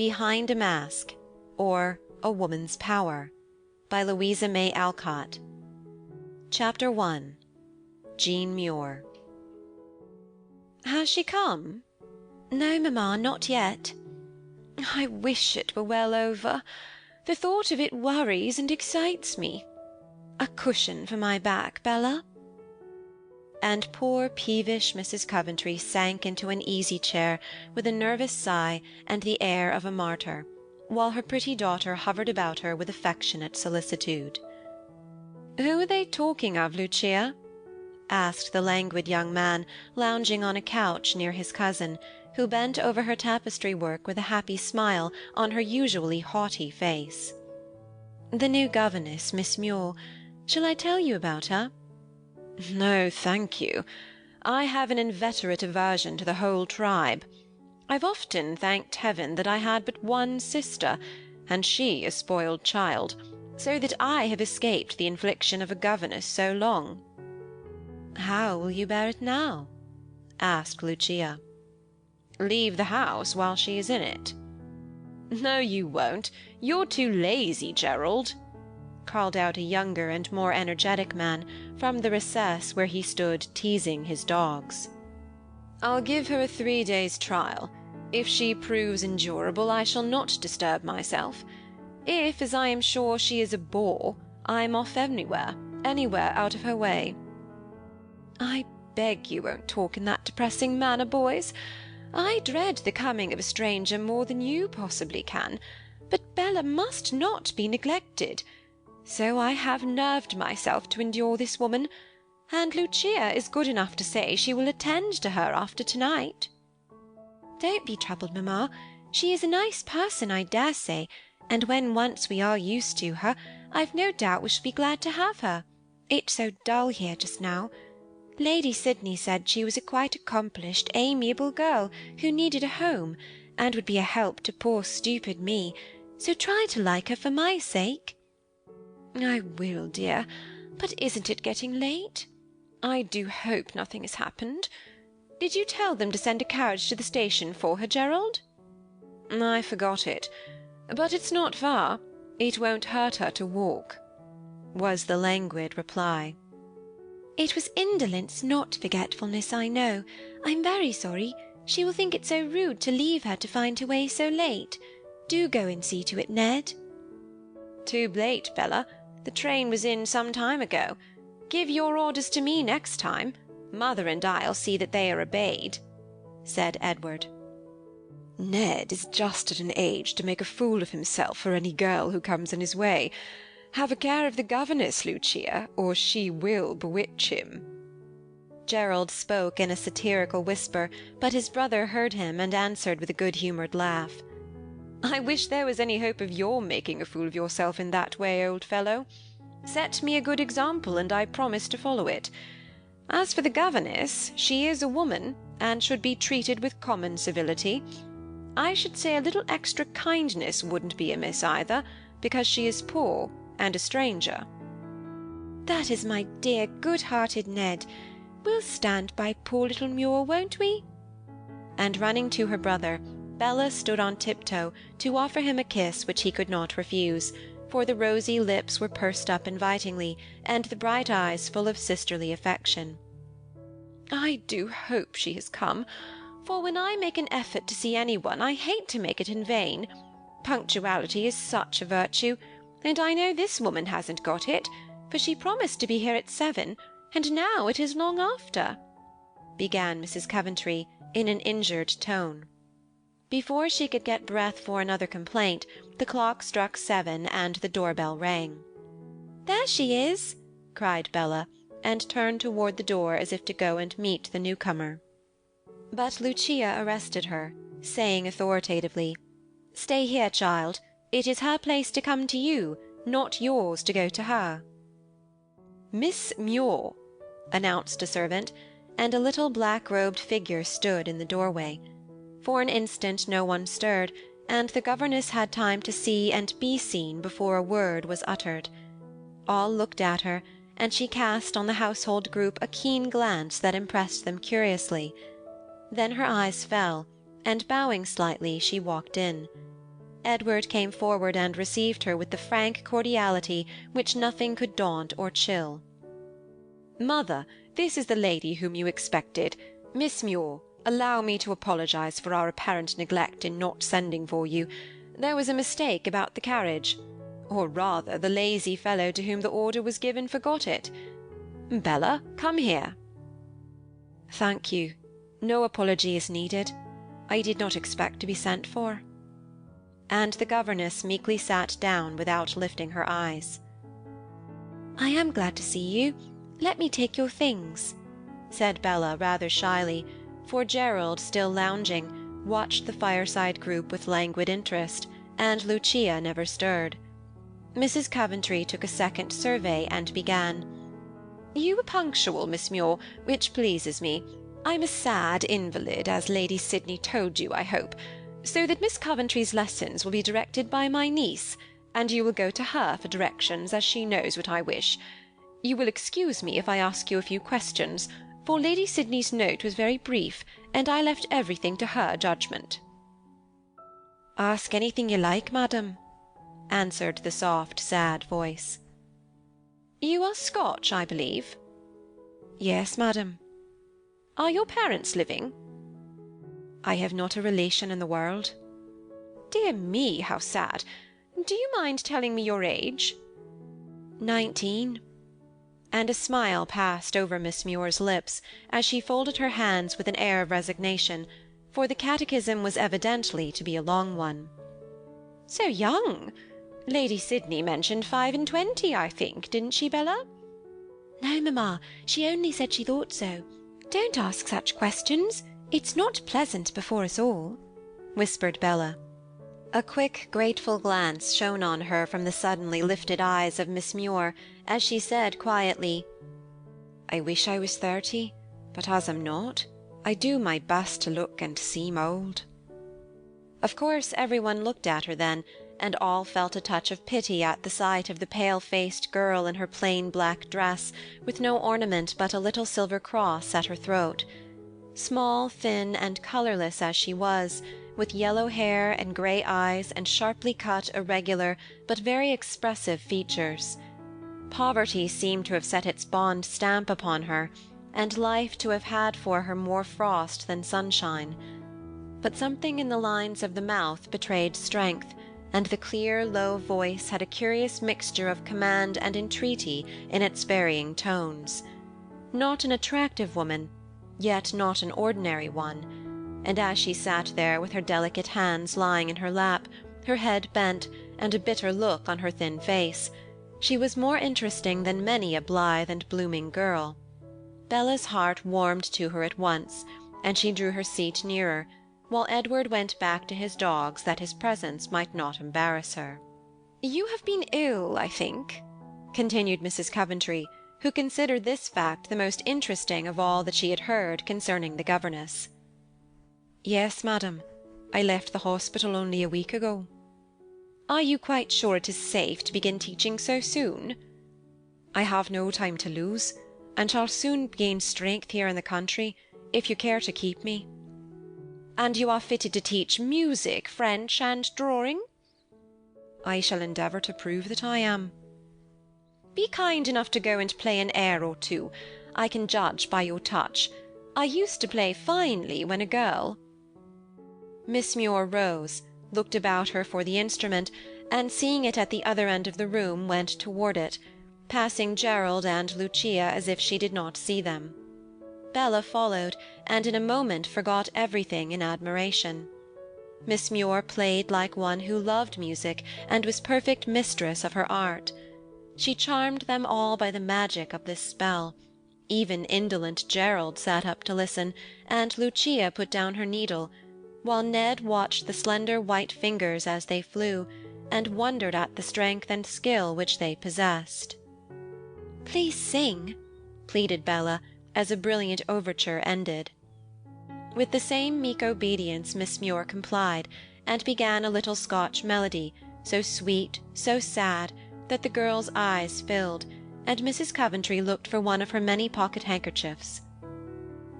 Behind a Mask, or A Woman's Power, by Louisa May Alcott. Chapter 1. Jean Muir. Has she come? No, mamma, not yet. I wish it were well over. The thought of it worries and excites me. A cushion for my back, Bella. And poor peevish Mrs. Coventry sank into an easy-chair with a nervous sigh and the air of a martyr, while her pretty daughter hovered about her with affectionate solicitude. "Who are they talking of, Lucia?" asked the languid young man, lounging on a couch near his cousin, who bent over her tapestry work with a happy smile on her usually haughty face. "The new governess, Miss Muir. Shall I tell you about her?" "No, thank you. I have an inveterate aversion to the whole tribe. I've often thanked heaven that I had but one sister, and she a spoiled child, so that I have escaped the infliction of a governess so long." "How will you bear it now?" asked Lucia. "Leave the house while she is in it." "No, you won't. You're too lazy, Gerald," called out a younger and more energetic man from the recess where he stood teasing his dogs. "I'll give her a 3 days' trial. If she proves endurable, I shall not disturb myself. If, as I am sure, she is a bore, I'm off anywhere out of her way." "I beg you won't talk in that depressing manner, boys. I dread the coming of a stranger more than you possibly can, but Bella must not be neglected. So I have nerved myself to endure this woman, and Lucia is good enough to say she will attend to her after tonight." "Don't be troubled, mamma. She is a nice person, I dare say, and when once we are used to her, I've no doubt we shall be glad to have her. It's so dull here just now. Lady Sydney said she was a quite accomplished, amiable girl who needed a home, and would be a help to poor stupid me, so try to like her for my sake." "I will, dear, but isn't it getting late? I do hope nothing has happened. Did you tell them to send a carriage to the station for her, Gerald?" "I forgot it, but it's not far. It won't hurt her to walk," was the languid reply. "It was indolence, not forgetfulness, I know. I'm very sorry. She will think it so rude to leave her to find her way so late. Do go and see to it, Ned." "Too late, Bella. The train was in some time ago. Give your orders to me next time. Mother and I'll see that they are obeyed," said Edward. "Ned is just at an age to make a fool of himself for any girl who comes in his way. Have a care of the governess, Lucia, or she will bewitch him." Gerald spoke in a satirical whisper, but his brother heard him and answered with a good-humoured laugh. "I wish there was any hope of your making a fool of yourself in that way, old fellow. Set me a good example, and I promise to follow it. As for the governess, she is a woman, and should be treated with common civility. I should say a little extra kindness wouldn't be amiss either, because she is poor and a stranger." "That is my dear, good-hearted Ned. We'll stand by poor little Muir, won't we?" And running to her brother, Bella stood on tiptoe to offer him a kiss which he could not refuse, for the rosy lips were pursed up invitingly, and the bright eyes full of sisterly affection. "I do hope she has come, for when I make an effort to see anyone, I hate to make it in vain. Punctuality is such a virtue, and I know this woman hasn't got it, for she promised to be here at 7, and now it is long after," began Mrs. Coventry in an injured tone. Before she could get breath for another complaint, the clock struck 7 and the door-bell rang. "There she is!" cried Bella, and turned toward the door as if to go and meet the newcomer. But Lucia arrested her, saying authoritatively, "Stay here, child. It is her place to come to you, not yours to go to her." "Miss Muir," announced a servant, and a little black-robed figure stood in the doorway. For an instant no one stirred, and the governess had time to see and be seen before a word was uttered. All looked at her, and she cast on the household group a keen glance that impressed them curiously. Then her eyes fell, and bowing slightly, she walked in. Edward came forward and received her with the frank cordiality which nothing could daunt or chill. "Mother, this is the lady whom you expected. Miss Muir, allow me to apologize for our apparent neglect in not sending for you. There was a mistake about the carriage. Or rather, the lazy fellow to whom the order was given forgot it. Bella, come here." "Thank you. No apology is needed. I did not expect to be sent for." And the governess meekly sat down without lifting her eyes. "I am glad to see you. Let me take your things," said Bella rather shyly, for Gerald, still lounging, watched the fireside group with languid interest, and Lucia never stirred. Mrs. Coventry took a second survey and began. "You were punctual, Miss Muir, which pleases me. I'm a sad invalid, as Lady Sydney told you, I hope, so that Miss Coventry's lessons will be directed by my niece, and you will go to her for directions, as she knows what I wish. You will excuse me if I ask you a few questions, for Lady Sydney's note was very brief, and I left everything to her judgment." "Ask anything you like, madam," answered the soft, sad voice. "You are Scotch, I believe?" "Yes, madam." "Are your parents living?" "I have not a relation in the world." "Dear me, how sad. Do you mind telling me your age?" 19. And a smile passed over Miss Muir's lips as she folded her hands with an air of resignation, for the catechism was evidently to be a long one. "So young! Lady Sydney mentioned 25, I think, didn't she, Bella?" "No, mamma, she only said she thought so. Don't ask such questions. It's not pleasant before us all," whispered Bella. A quick, grateful glance shone on her from the suddenly lifted eyes of Miss Muir, as she said quietly, "I wish I was 30, but as I'm not, I do my best to look and seem old." Of course everyone looked at her then, and all felt a touch of pity at the sight of the pale-faced girl in her plain black dress, with no ornament but a little silver cross at her throat. Small, thin, and colourless as she was, with yellow hair and grey eyes and sharply cut, irregular, but very expressive features. Poverty seemed to have set its bond stamp upon her, and life to have had for her more frost than sunshine. But something in the lines of the mouth betrayed strength, and the clear, low voice had a curious mixture of command and entreaty in its varying tones. Not an attractive woman, yet not an ordinary one, and as she sat there with her delicate hands lying in her lap, her head bent, and a bitter look on her thin face, she was more interesting than many a blithe and blooming girl. Bella's heart warmed to her at once, and she drew her seat nearer, while Edward went back to his dogs that his presence might not embarrass her. "You have been ill, I think," continued Mrs. Coventry, who considered this fact the most interesting of all that she had heard concerning the governess. "Yes, madam. I left the hospital only a week ago." "Are you quite sure it is safe to begin teaching so soon?" "I have no time to lose, and shall soon gain strength here in the country, if you care to keep me." "And you are fitted to teach music, French, and drawing?" "I shall endeavour to prove that I am." "Be kind enough to go and play an air or two. I can judge by your touch. I used to play finely when a girl." Miss Muir rose, looked about her for the instrument, and seeing it at the other end of the room, went toward it, passing Gerald and Lucia as if she did not see them. Bella followed, and in a moment forgot everything in admiration. Miss Muir played like one who loved music and was perfect mistress of her art. She charmed them all by the magic of this spell. Even indolent Gerald sat up to listen, and Lucia put down her needle, while Ned watched the slender white fingers as they flew, and wondered at the strength and skill which they possessed. "Please sing," pleaded Bella, as a brilliant overture ended. With the same meek obedience Miss Muir complied, and began a little Scotch melody, so sweet, so sad, that the girls' eyes filled, and Mrs. Coventry looked for one of her many pocket-handkerchiefs.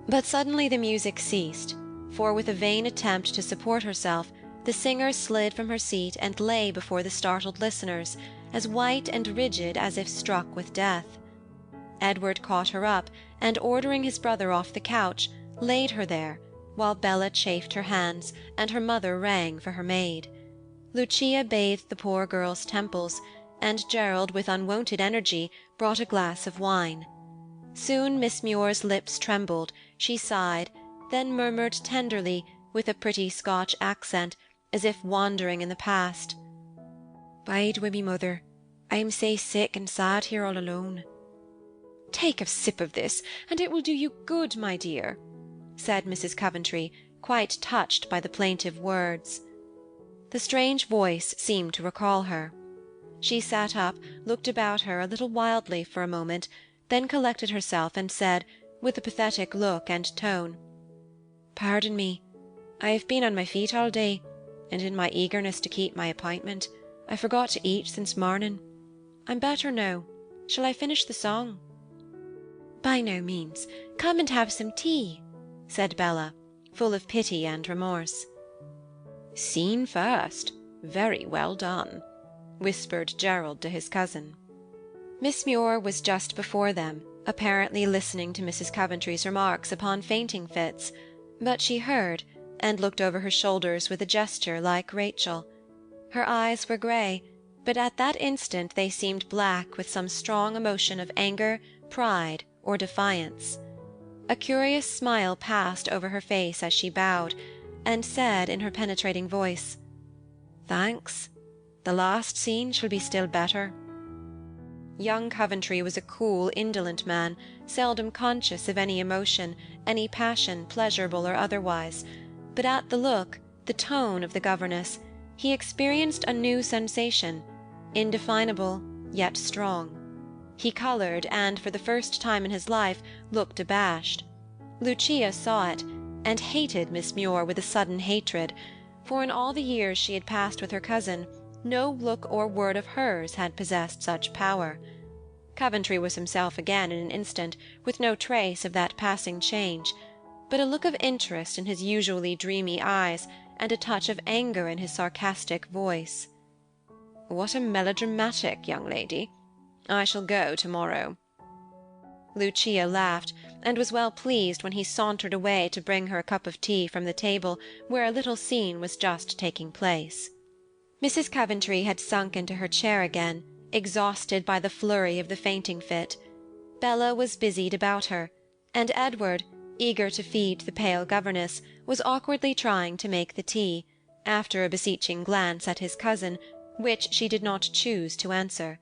But suddenly the music ceased, for with a vain attempt to support herself, The singer slid from her seat and lay before the startled listeners, as white and rigid as if struck with death. Edward caught her up, and ordering his brother off the couch, laid her there, while Bella chafed her hands, and her mother rang for her maid. Lucia bathed the poor girl's temples, and Gerald, with unwonted energy, brought a glass of wine. Soon Miss Muir's lips trembled, she sighed, then murmured tenderly, with a pretty Scotch accent, as if wandering in the past, "Bide wi' me, mother. I am sae sick and sad here all alone." "Take a sip of this, and it will do you good, my dear," said Mrs. Coventry, quite touched by the plaintive words. The strange voice seemed to recall her. She sat up, looked about her a little wildly for a moment, then collected herself and said, with a pathetic look and tone, "Pardon me. I have been on my feet all day, and in my eagerness to keep my appointment, I forgot to eat since morning. I'm better now. Shall I finish the song?" "By no means. Come and have some tea," said Bella, full of pity and remorse. "Scene first. Very well done," whispered Gerald to his cousin. Miss Muir was just before them, apparently listening to Mrs. Coventry's remarks upon fainting fits, but she heard, and looked over her shoulders with a gesture like Rachel. Her eyes were grey, but at that instant they seemed black with some strong emotion of anger, pride, or defiance. A curious smile passed over her face as she bowed, and said in her penetrating voice, "Thanks. The last scene shall be still better." Young Coventry was a cool, indolent man, seldom conscious of any emotion, any passion, pleasurable or otherwise, but at the look, the tone of the governess, he experienced a new sensation, indefinable, yet strong. He coloured, and, for the first time in his life, looked abashed. Lucia saw it, and hated Miss Muir with a sudden hatred, for in all the years she had passed with her cousin, no look or word of hers had possessed such power. Coventry was himself again in an instant, with no trace of that passing change, but a look of interest in his usually dreamy eyes, and a touch of anger in his sarcastic voice. "What a melodramatic young lady! I shall go tomorrow." Lucia laughed, and was well pleased when he sauntered away to bring her a cup of tea from the table where a little scene was just taking place. Mrs. Coventry had sunk into her chair again, exhausted by the flurry of the fainting fit. Bella was busied about her, and Edward, eager to feed the pale governess, was awkwardly trying to make the tea, after a beseeching glance at his cousin, which she did not choose to answer.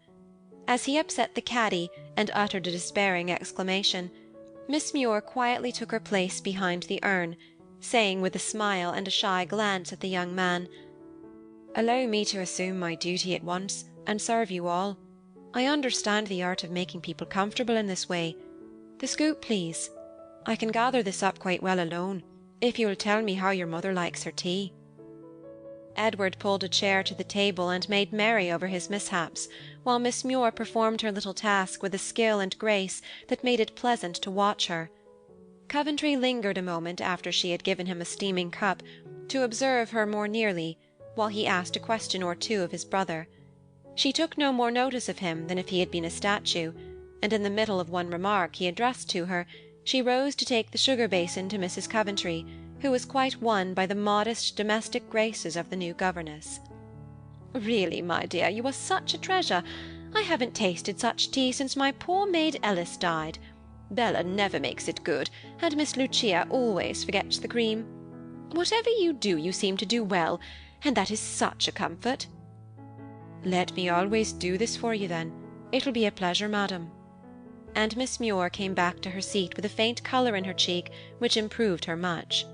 As he upset the caddy, and uttered a despairing exclamation, Miss Muir quietly took her place behind the urn, saying with a smile and a shy glance at the young man, "Allow me to assume my duty at once, and serve you all. I understand the art of making people comfortable in this way. The scoop, please. I can gather this up quite well alone, if you will tell me how your mother likes her tea." Edward pulled a chair to the table and made merry over his mishaps, while Miss Muir performed her little task with a skill and grace that made it pleasant to watch her. Coventry lingered a moment after she had given him a steaming cup, to observe her more nearly, while he asked a question or two of his brother. She took no more notice of him than if he had been a statue, and in the middle of one remark he addressed to her, she rose to take the sugar basin to Mrs. Coventry, who was quite won by the modest domestic graces of the new governess. "Really, my dear, you are such a treasure. I haven't tasted such tea since my poor maid Ellis died. Bella never makes it good, and Miss Lucia always forgets the cream. Whatever you do, you seem to do well, and that is such a comfort." "Let me always do this for you, then. It will be a pleasure, madam." And Miss Muir came back to her seat with a faint colour in her cheek, which improved her much.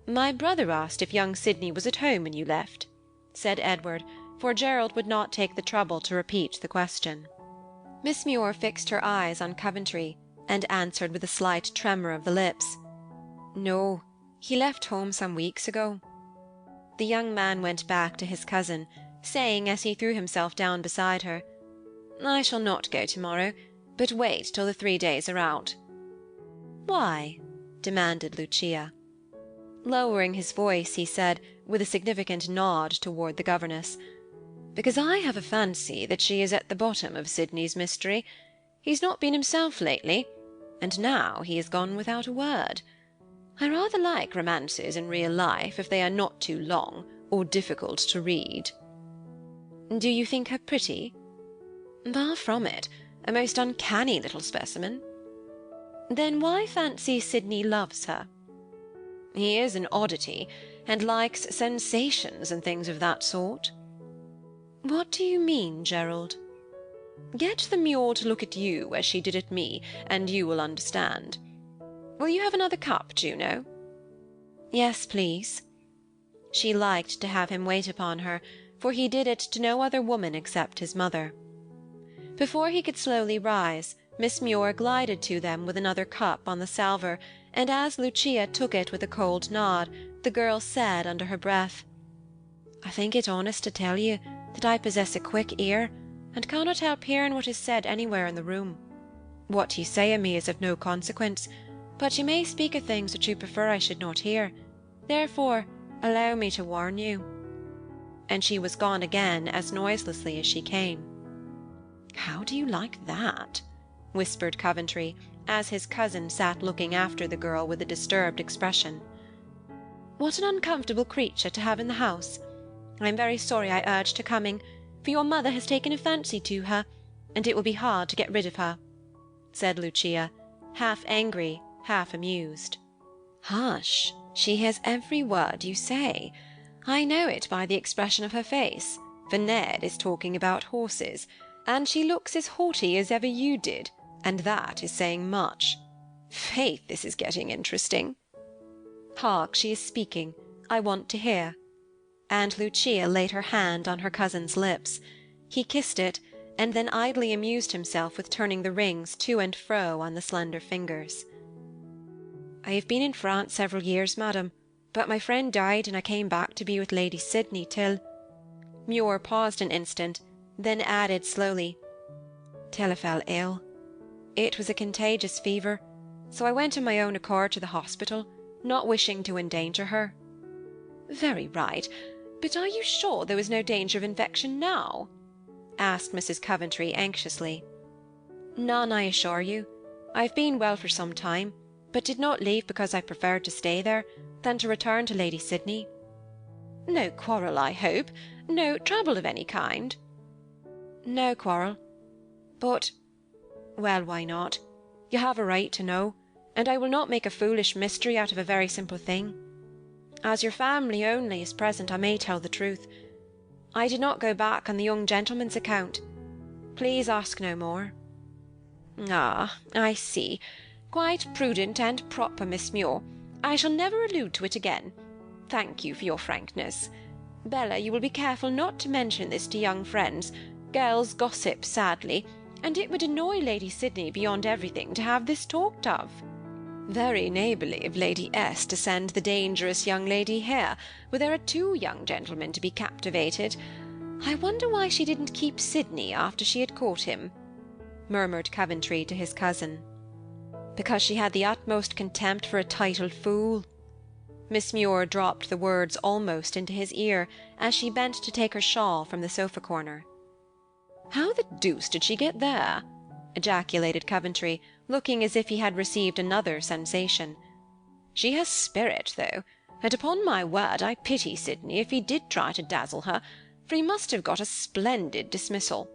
"My brother asked if young Sydney was at home when you left," said Edward, for Gerald would not take the trouble to repeat the question. Miss Muir fixed her eyes on Coventry, and answered with a slight tremor of the lips, "No, he left home some weeks ago." The young man went back to his cousin, saying, as he threw himself down beside her, "I shall not go tomorrow, but wait till the 3 days are out." "Why?" demanded Lucia. Lowering his voice, he said, with a significant nod toward the governess, "because I have a fancy that she is at the bottom of Sydney's mystery. He's not been himself lately, and now he has gone without a word. I rather like romances in real life if they are not too long or difficult to read." "Do you think her pretty?" "Far from it. A most uncanny little specimen." "Then why fancy Sydney loves her?" "He is an oddity, and likes sensations and things of that sort." "What do you mean, Gerald?" "Get the Muir to look at you as she did at me, and you will understand. Will you have another cup, Juno?" "Yes, please." She liked to have him wait upon her, for he did it to no other woman except his mother. Before he could slowly rise, Miss Muir glided to them with another cup on the salver, and as Lucia took it with a cold nod, the girl said under her breath, "I think it honest to tell you that I possess a quick ear, and cannot help hearing what is said anywhere in the room. What you say of me is of no consequence, but you may speak of things that you prefer I should not hear. Therefore, allow me to warn you." And she was gone again as noiselessly as she came. "How do you like that?" whispered Coventry, as his cousin sat looking after the girl with a disturbed expression. "What an uncomfortable creature to have in the house. I am very sorry I urged her coming, for your mother has taken a fancy to her, and it will be hard to get rid of her," said Lucia, half angry, half amused. "Hush! She hears every word you say. I know it by the expression of her face, for Ned is talking about horses, and she looks as haughty as ever you did, and that is saying much. Faith, this is getting interesting." "Hark, she is speaking. I want to hear." And Lucia laid her hand on her cousin's lips. He kissed it, and then idly amused himself with turning the rings to and fro on the slender fingers. "I have been in France several years, madam, but my friend died and I came back to be with Lady Sydney till—" Muir paused an instant, then added slowly, "till I fell ill. It was a contagious fever, so I went of my own accord to the hospital, not wishing to endanger her." "Very right, but are you sure there was no danger of infection now?" asked Mrs. Coventry anxiously. "None, I assure you. I have been well for some time, but did not leave because I preferred to stay there than to return to Lady Sydney." "No quarrel, I hope? No trouble of any kind?" "No quarrel. But, well, why not? You have a right to know, and I will not make a foolish mystery out of a very simple thing. As your family only is present, I may tell the truth. I did not go back on the young gentleman's account. Please ask no more." "Ah, I see. Quite prudent and proper, Miss Muir. I shall never allude to it again. Thank you for your frankness. Bella, you will be careful not to mention this to young friends. Girls gossip sadly, and it would annoy Lady Sydney beyond everything to have this talked of." "Very neighbourly of Lady S. to send the dangerous young lady here, where there are 2 young gentlemen to be captivated. I wonder why she didn't keep Sydney after she had caught him," murmured Coventry to his cousin. "Because she had the utmost contempt for a titled fool." Miss Muir dropped the words almost into his ear, as she bent to take her shawl from the sofa corner. "How the deuce did she get there?" ejaculated Coventry, looking as if he had received another sensation. "She has spirit, though, and upon my word I pity Sydney if he did try to dazzle her, for he must have got a splendid dismissal."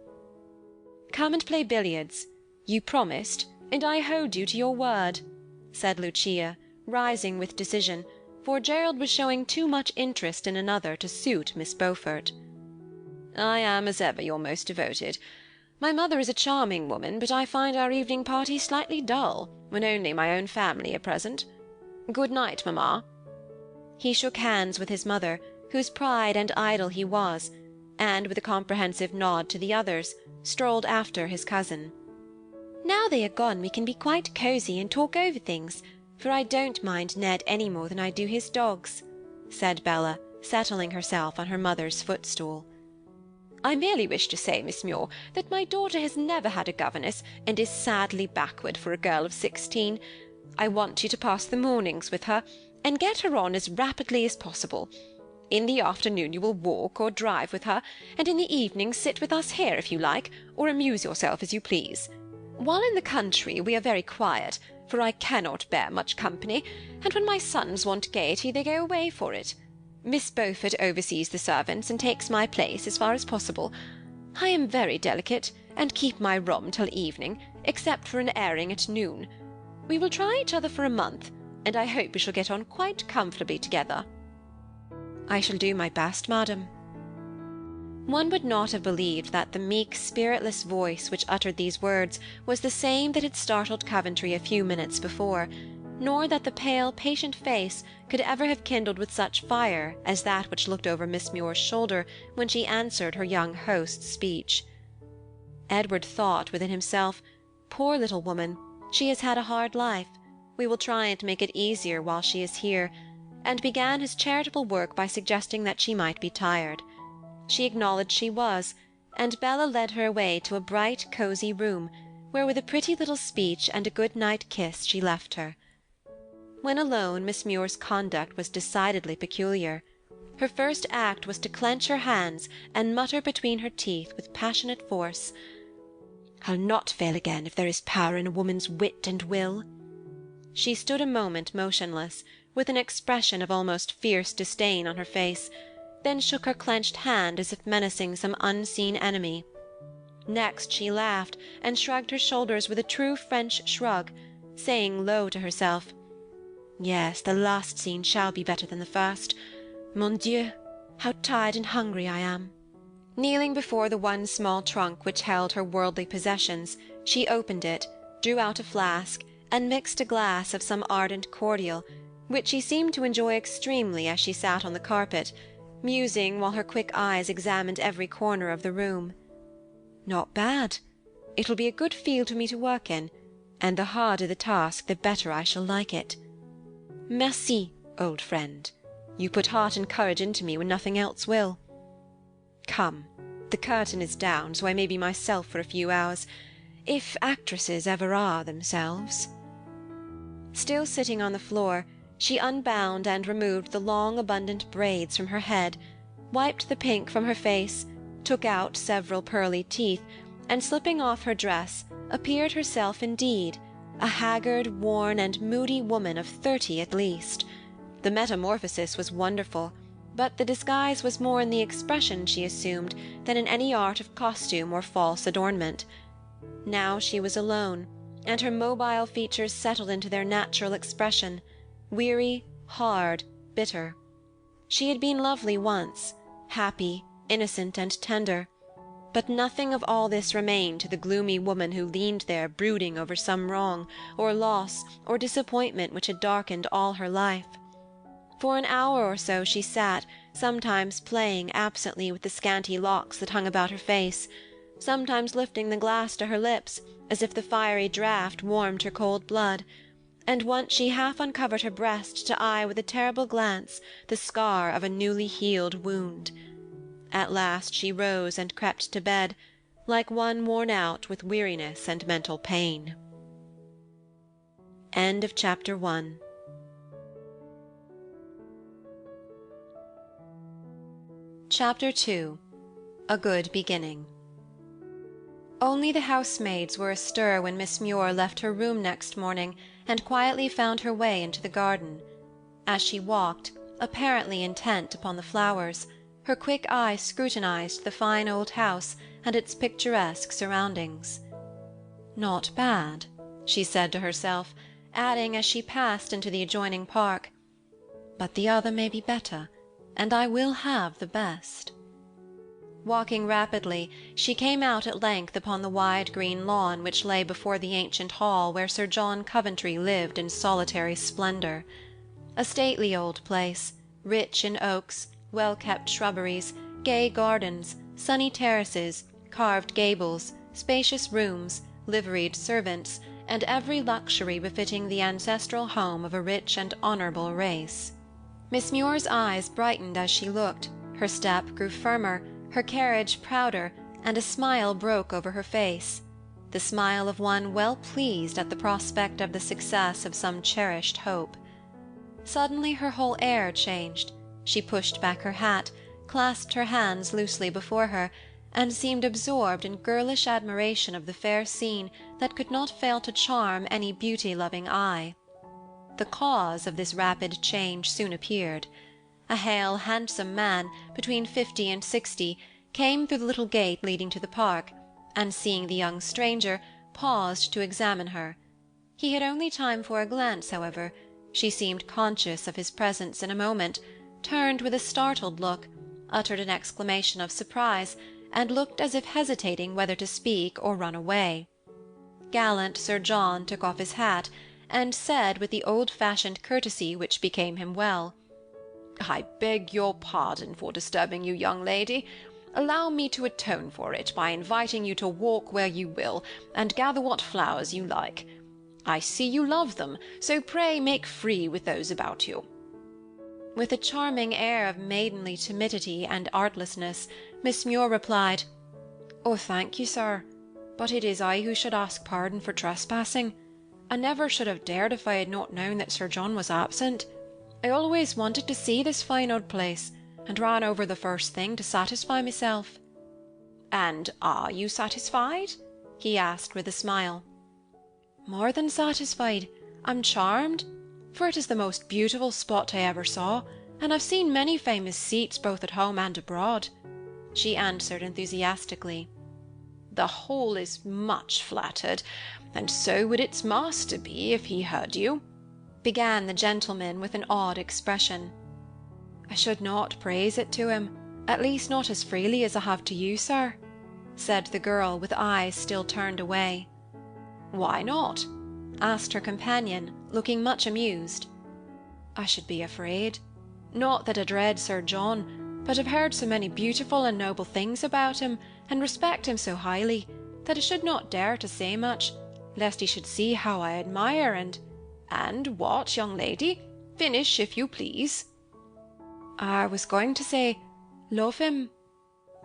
"Come and play billiards. You promised, and I hold you to your word," said Lucia, rising with decision, for Gerald was showing too much interest in another to suit Miss Beaufort. "I am, as ever, your most devoted. My mother is a charming woman, but I find our evening parties slightly dull, when only my own family are present. Good night, mamma." He shook hands with his mother, whose pride and idol he was, and with a comprehensive nod to the others, strolled after his cousin. "Now they are gone we can be quite cosy and talk over things, for I don't mind Ned any more than I do his dogs," said Bella, settling herself on her mother's footstool. "I merely wish to say, Miss Muir, that my daughter has never had a governess, and is sadly backward for a girl of 16. I want you to pass the mornings with her, and get her on as rapidly as possible. In the afternoon you will walk or drive with her, and in the evening sit with us here if you like, or amuse yourself as you please. While in the country we are very quiet, for I cannot bear much company, and when my sons want gaiety they go away for it. Miss Beaufort oversees the servants, and takes my place as far as possible. I am very delicate, and keep my room till evening, except for an airing at noon. We will try each other for a month, and I hope we shall get on quite comfortably together." "I shall do my best, madam." One would not have believed that the meek, spiritless voice which uttered these words was the same that had startled Coventry a few minutes before, nor that the pale, patient face could ever have kindled with such fire as that which looked over Miss Muir's shoulder when she answered her young host's speech. Edward thought within himself, "Poor little woman, she has had a hard life. We will try and make it easier while she is here," and began his charitable work by suggesting that she might be tired. She acknowledged she was, and Bella led her away to a bright, cosy room, where with a pretty little speech and a good-night kiss she left her. When alone, Miss Muir's conduct was decidedly peculiar. Her first act was to clench her hands and mutter between her teeth with passionate force, "I'll not fail again if there is power in a woman's wit and will." She stood a moment motionless, with an expression of almost fierce disdain on her face, then shook her clenched hand as if menacing some unseen enemy. Next she laughed, and shrugged her shoulders with a true French shrug, saying low to herself, "Yes, the last scene shall be better than the first. Mon Dieu, how tired and hungry I am." Kneeling before the one small trunk which held her worldly possessions, she opened it, drew out a flask, and mixed a glass of some ardent cordial, which she seemed to enjoy extremely as she sat on the carpet, musing while her quick eyes examined every corner of the room. "Not bad. It will be a good field for me to work in, and the harder the task the better I shall like it. Merci, old friend. You put heart and courage into me when nothing else will. Come, the curtain is down, so I may be myself for a few hours, if actresses ever are themselves." Still sitting on the floor, she unbound and removed the long, abundant braids from her head, wiped the pink from her face, took out several pearly teeth, and slipping off her dress, appeared herself indeed, a haggard, worn, and moody woman of 30 at least. The metamorphosis was wonderful, but the disguise was more in the expression she assumed than in any art of costume or false adornment. Now she was alone, and her mobile features settled into their natural expression, weary, hard, bitter. She had been lovely once, happy, innocent, and tender, but nothing of all this remained to the gloomy woman who leaned there brooding over some wrong, or loss, or disappointment which had darkened all her life. For an hour or so she sat, sometimes playing absently with the scanty locks that hung about her face, sometimes lifting the glass to her lips, as if the fiery draught warmed her cold blood, and once she half uncovered her breast to eye with a terrible glance the scar of a newly healed wound. At last she rose and crept to bed, like one worn out with weariness and mental pain. End of Chapter 1. Chapter 2. A Good Beginning. Only the housemaids were astir when Miss Muir left her room next morning and quietly found her way into the garden. As she walked, apparently intent upon the flowers, her quick eye scrutinized the fine old house and its picturesque surroundings. "Not bad," she said to herself, adding as she passed into the adjoining park, "but the other may be better, and I will have the best." Walking rapidly, she came out at length upon the wide green lawn which lay before the ancient hall where Sir John Coventry lived in solitary splendor. A stately old place, rich in oaks, well-kept shrubberies, gay gardens, sunny terraces, carved gables, spacious rooms, liveried servants, and every luxury befitting the ancestral home of a rich and honorable race. Miss Muir's eyes brightened as she looked, her step grew firmer, her carriage prouder, and a smile broke over her face, the smile of one well pleased at the prospect of the success of some cherished hope. Suddenly her whole air changed. She pushed back her hat, clasped her hands loosely before her, and seemed absorbed in girlish admiration of the fair scene that could not fail to charm any beauty-loving eye. The cause of this rapid change soon appeared. A hale, handsome man, between 50 and 60, came through the little gate leading to the park, and seeing the young stranger, paused to examine her. He had only time for a glance, however. She seemed conscious of his presence in a moment, turned with a startled look, uttered an exclamation of surprise, and looked as if hesitating whether to speak or run away. Gallant Sir John took off his hat, and said with the old-fashioned courtesy which became him well, "I beg your pardon for disturbing you, young lady. Allow me to atone for it by inviting you to walk where you will, and gather what flowers you like. I see you love them, so pray make free with those about you." With a charming air of maidenly timidity and artlessness, Miss Muir replied, "Oh, thank you, sir, but it is I who should ask pardon for trespassing. I never should have dared if I had not known that Sir John was absent. I always wanted to see this fine old place, and ran over the first thing to satisfy myself." "And are you satisfied?" he asked with a smile. "More than satisfied. I'm charmed, for it is the most beautiful spot I ever saw, and I've seen many famous seats both at home and abroad," she answered enthusiastically. "The whole is much flattered, and so would its master be if he heard you," began the gentleman with an odd expression. "I should not praise it to him, at least not as freely as I have to you, sir," said the girl, with eyes still turned away. "Why not?" asked her companion, looking much amused. "I should be afraid. Not that I dread Sir John, but I've heard so many beautiful and noble things about him, and respect him so highly, that I should not dare to say much, lest he should see how I admire and what, young lady? Finish, if you please." "I was going to say, love him.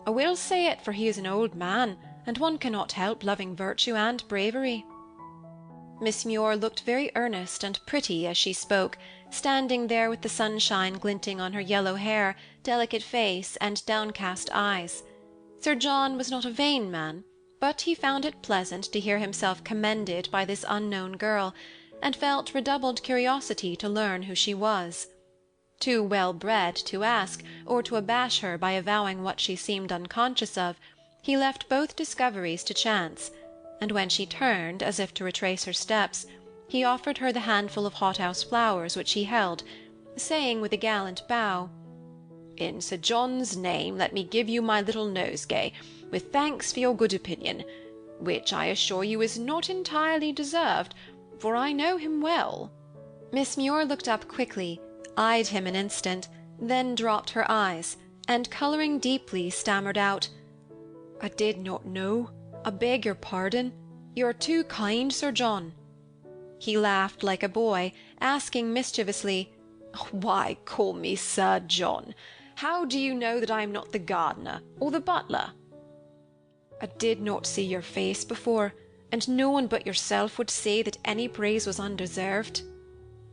I will say it, for he is an old man, and one cannot help loving virtue and bravery." Miss Muir looked very earnest and pretty as she spoke, standing there with the sunshine glinting on her yellow hair, delicate face, and downcast eyes. Sir John was not a vain man, but he found it pleasant to hear himself commended by this unknown girl, and felt redoubled curiosity to learn who she was. Too well bred to ask, or to abash her by avowing what she seemed unconscious of, he left both discoveries to chance, and when she turned, as if to retrace her steps, he offered her the handful of hothouse flowers which he held, saying with a gallant bow, "In Sir John's name let me give you my little nosegay, with thanks for your good opinion, which I assure you is not entirely deserved, for I know him well." Miss Muir looked up quickly, eyed him an instant, then dropped her eyes, and colouring deeply, stammered out, "I did not know. I beg your pardon. You are too kind, Sir John." He laughed like a boy, asking mischievously, "Why call me Sir John? How do you know that I am not the gardener or the butler?" "I did not see your face before, and no one but yourself would say that any praise was undeserved,"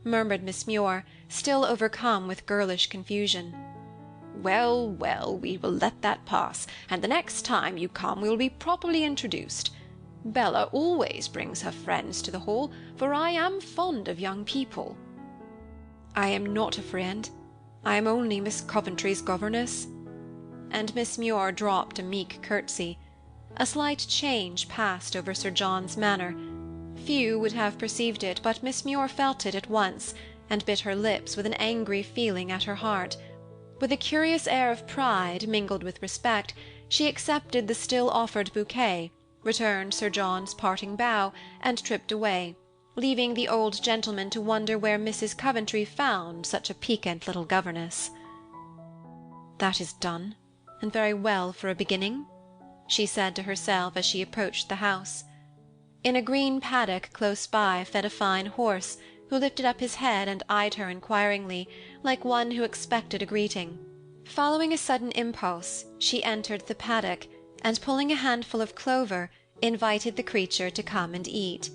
murmured Miss Muir, still overcome with girlish confusion. "Well, well, we will let that pass, and the next time you come we will be properly introduced. Bella always brings her friends to the Hall, for I am fond of young people." "I am not a friend. I am only Miss Coventry's governess." And Miss Muir dropped a meek curtsy. A slight change passed over Sir John's manner. Few would have perceived it, but Miss Muir felt it at once, and bit her lips with an angry feeling at her heart. With a curious air of pride, mingled with respect, she accepted the still offered bouquet, returned Sir John's parting bow, and tripped away, leaving the old gentleman to wonder where Mrs. Coventry found such a piquant little governess. "That is done, and very well for a beginning," she said to herself as she approached the house. In a green paddock close by fed a fine horse, who lifted up his head and eyed her inquiringly, like one who expected a greeting. Following a sudden impulse, she entered the paddock, and pulling a handful of clover, invited the creature to come and eat.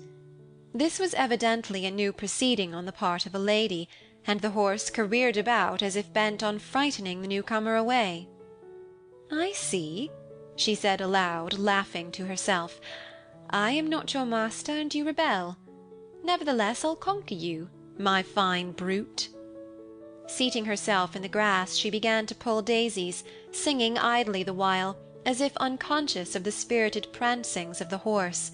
This was evidently a new proceeding on the part of a lady, and the horse careered about as if bent on frightening the newcomer away. "I see," she said aloud, laughing to herself. "I am not your master, and you rebel. Nevertheless, I'll conquer you, my fine brute." Seating herself in the grass, she began to pull daisies, singing idly the while, as if unconscious of the spirited prancings of the horse.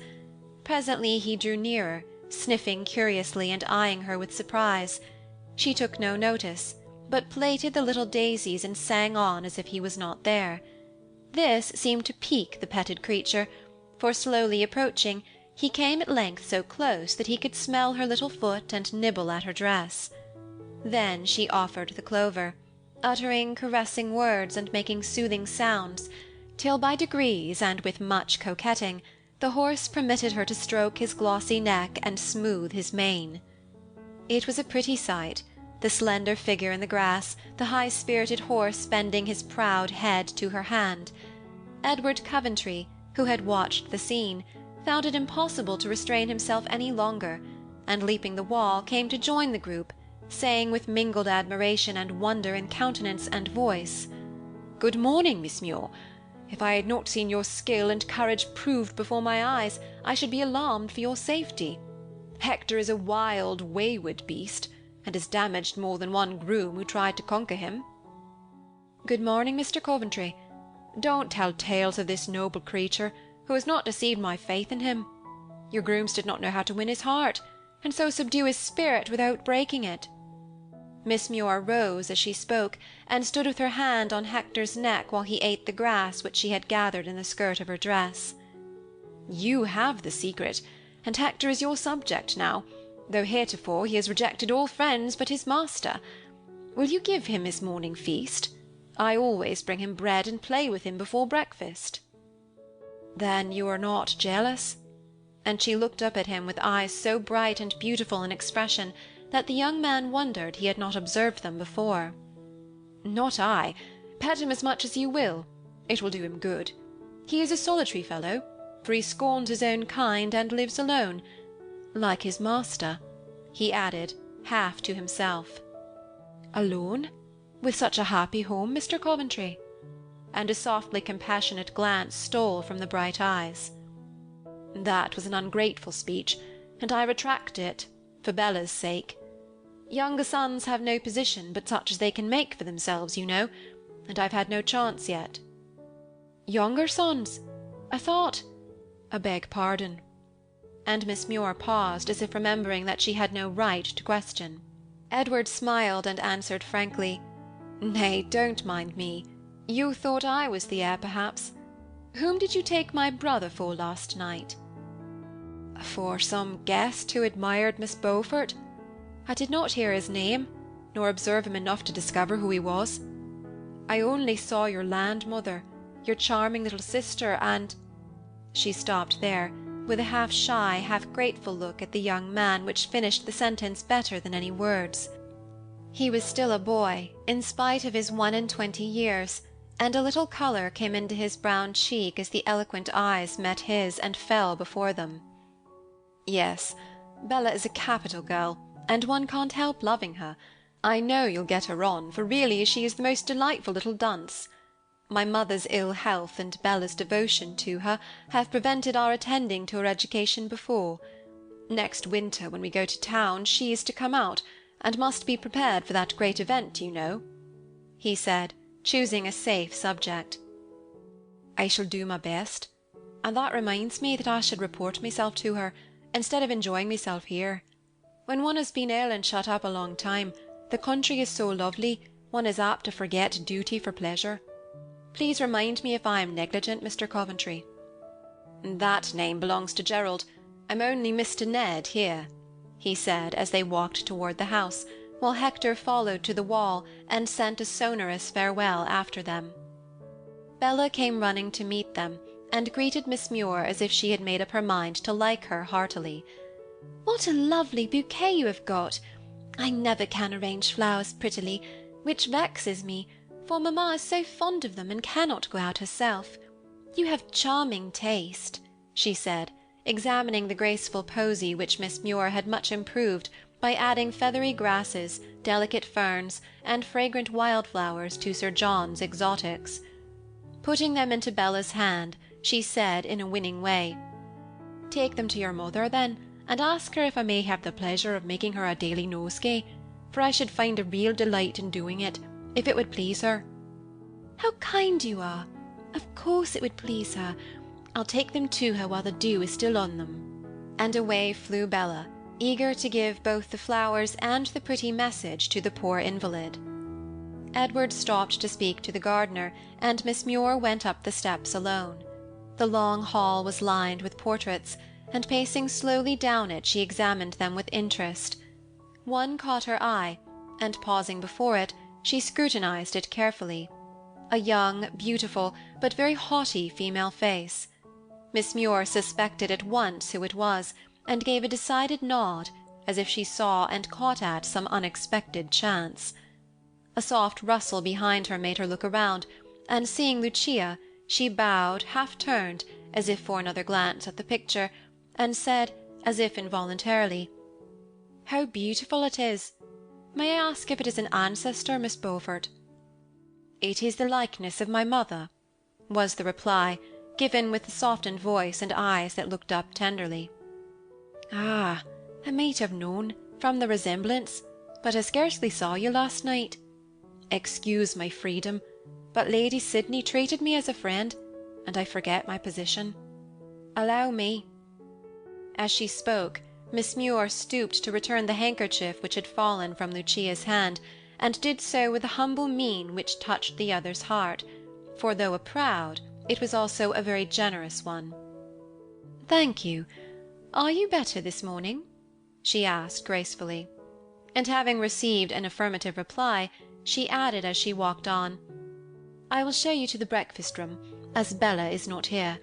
Presently he drew nearer, sniffing curiously and eyeing her with surprise. She took no notice, but plaited the little daisies and sang on as if he was not there. This seemed to pique the petted creature, for slowly approaching, he came at length so close that he could smell her little foot and nibble at her dress. Then she offered the clover, uttering caressing words and making soothing sounds, till by degrees, and with much coquetting, the horse permitted her to stroke his glossy neck and smooth his mane. It was a pretty sight, the slender figure in the grass, the high-spirited horse bending his proud head to her hand. Edward Coventry, who had watched the scene, found it impossible to restrain himself any longer, and leaping the wall, came to join the group, saying with mingled admiration and wonder in countenance and voice, "Good morning, Miss Muir. If I had not seen your skill and courage proved before my eyes, I should be alarmed for your safety. Hector is a wild, wayward beast, and has damaged more than one groom who tried to conquer him." "Good morning, Mr. Coventry. Don't tell tales of this noble creature, who has not deceived my faith in him. Your grooms did not know how to win his heart, and so subdue his spirit without breaking it." Miss Muir rose as she spoke, and stood with her hand on Hector's neck while he ate the grass which she had gathered in the skirt of her dress. "You have the secret, and Hector is your subject now, though heretofore he has rejected all friends but his master. Will you give him his morning feast? I always bring him bread and play with him before breakfast." "Then you are not jealous?" And she looked up at him with eyes so bright and beautiful in expression that the young man wondered he had not observed them before. "Not I. Pet him as much as you will. It will do him good. He is a solitary fellow, for he scorns his own kind and lives alone, like his master," he added, half to himself. "Alone? With such a happy home, Mr. Coventry?" And a softly compassionate glance stole from the bright eyes. "That was an ungrateful speech, and I retract it, for Bella's sake. Younger sons have no position but such as they can make for themselves, you know, and I've had no chance yet." "Younger sons? I thought— I beg pardon." And Miss Muir paused, as if remembering that she had no right to question. Edward smiled and answered frankly, "Nay, don't mind me. You thought I was the heir, perhaps. Whom did you take my brother for last night?" "For some guest who admired Miss Beaufort. I did not hear his name, nor observe him enough to discover who he was. I only saw your land, mother, your charming little sister, and—" She stopped there, with a half-shy, half-grateful look at the young man which finished the sentence better than any words. He was still a boy, in spite of his 21 years, and a little colour came into his brown cheek as the eloquent eyes met his and fell before them. "Yes, Bella is a capital girl, and one can't help loving her. I know you'll get her on, for really she is the most delightful little dunce. My mother's ill health and Bella's devotion to her have prevented our attending to her education before. Next winter, when we go to town, she is to come out, and must be prepared for that great event, you know," he said, choosing a safe subject. "I shall do my best, and that reminds me that I should report myself to her, instead of enjoying myself here. When one has been ill and shut up a long time, the country is so lovely, one is apt to forget duty for pleasure. Please remind me if I am negligent, Mr. Coventry." "That name belongs to Gerald. I'm only Mr. Ned here," he said, as they walked toward the house, while Hector followed to the wall and sent a sonorous farewell after them. Bella came running to meet them, and greeted Miss Muir as if she had made up her mind to like her heartily. "What a lovely bouquet you have got! I never can arrange flowers prettily, which vexes me, for mamma is so fond of them and cannot go out herself. You have charming taste," she said, examining the graceful posy which Miss Muir had much improved, by adding feathery grasses, delicate ferns, and fragrant wildflowers to Sir John's exotics. Putting them into Bella's hand, she said in a winning way, "Take them to your mother, then, and ask her if I may have the pleasure of making her a daily nosegay, for I should find a real delight in doing it, if it would please her." "How kind you are! Of course it would please her. I'll take them to her while the dew is still on them." And away flew Bella, eager to give both the flowers and the pretty message to the poor invalid. Edward stopped to speak to the gardener, and Miss Muir went up the steps alone. The long hall was lined with portraits, and pacing slowly down it she examined them with interest. One caught her eye, and pausing before it, she scrutinized it carefully. A young, beautiful, but very haughty female face. Miss Muir suspected at once who it was, and gave a decided nod, as if she saw and caught at some unexpected chance. A soft rustle behind her made her look around, and seeing Lucia, she bowed, half turned, as if for another glance at the picture, and said, as if involuntarily, "How beautiful it is! May I ask if it is an ancestor, Miss Beaufort?" "It is the likeness of my mother," was the reply, given with a softened voice and eyes that looked up tenderly. "Ah, I might have known, from the resemblance, but I scarcely saw you last night. Excuse my freedom, but Lady Sydney treated me as a friend, and I forget my position. Allow me." As she spoke, Miss Muir stooped to return the handkerchief which had fallen from Lucia's hand, and did so with a humble mien which touched the other's heart, for though a proud, it was also a very generous one. "Thank you. Are you better this morning?" she asked gracefully. And having received an affirmative reply, she added as she walked on, "I will show you to the breakfast room, as Bella is not here.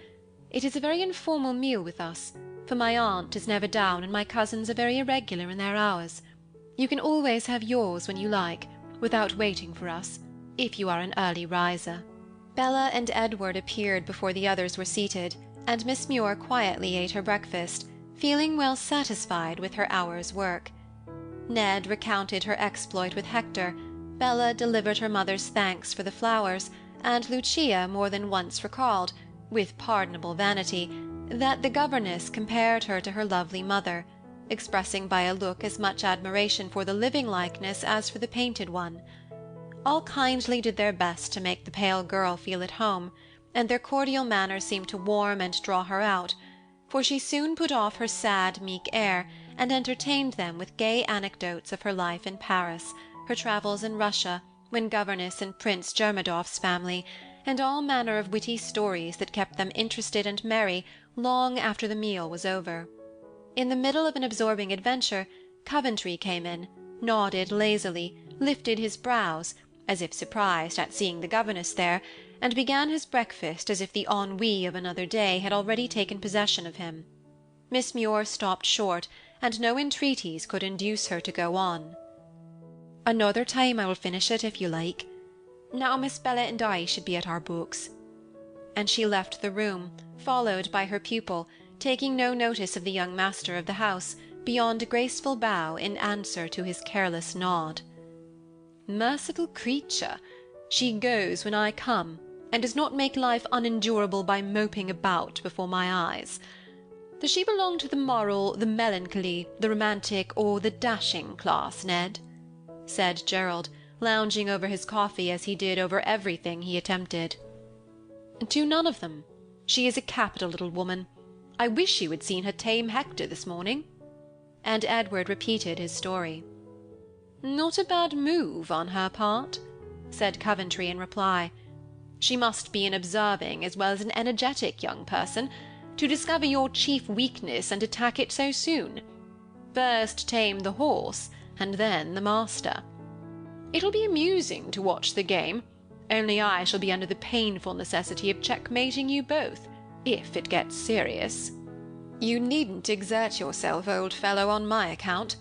It is a very informal meal with us, for my aunt is never down and my cousins are very irregular in their hours. You can always have yours when you like, without waiting for us, if you are an early riser." Bella and Edward appeared before the others were seated, and Miss Muir quietly ate her breakfast, feeling well satisfied with her hour's work. Ned recounted her exploit with Hector, Bella delivered her mother's thanks for the flowers, and Lucia more than once recalled, with pardonable vanity, that the governess compared her to her lovely mother, expressing by a look as much admiration for the living likeness as for the painted one. All kindly did their best to make the pale girl feel at home, and their cordial manner seemed to warm and draw her out, for she soon put off her sad, meek air, and entertained them with gay anecdotes of her life in Paris, her travels in Russia, when governess in Prince Jermadoff's family, and all manner of witty stories that kept them interested and merry long after the meal was over. In the middle of an absorbing adventure, Coventry came in, nodded lazily, lifted his brows, as if surprised at seeing the governess there, and began his breakfast as if the ennui of another day had already taken possession of him. Miss Muir stopped short, and no entreaties could induce her to go on. "Another time I will finish it, if you like. Now Miss Bella and I should be at our books." And she left the room, followed by her pupil, taking no notice of the young master of the house, beyond a graceful bow in answer to his careless nod. Merciful creature! She goes when I come, and does not make life unendurable by moping about before my eyes. Does she belong to the moral, the melancholy, the romantic, or the dashing class, Ned?" said Gerald, lounging over his coffee as he did over everything he attempted. "To none of them. She is a capital little woman. I wish you had seen her tame Hector this morning." And Edward repeated his story. "Not a bad move on her part," said Coventry in reply. "She must be an observing as well as an energetic young person, to discover your chief weakness and attack it so soon. First tame the horse, and then the master. It'll be amusing to watch the game, only I shall be under the painful necessity of checkmating you both, if it gets serious." "You needn't exert yourself, old fellow, on my account.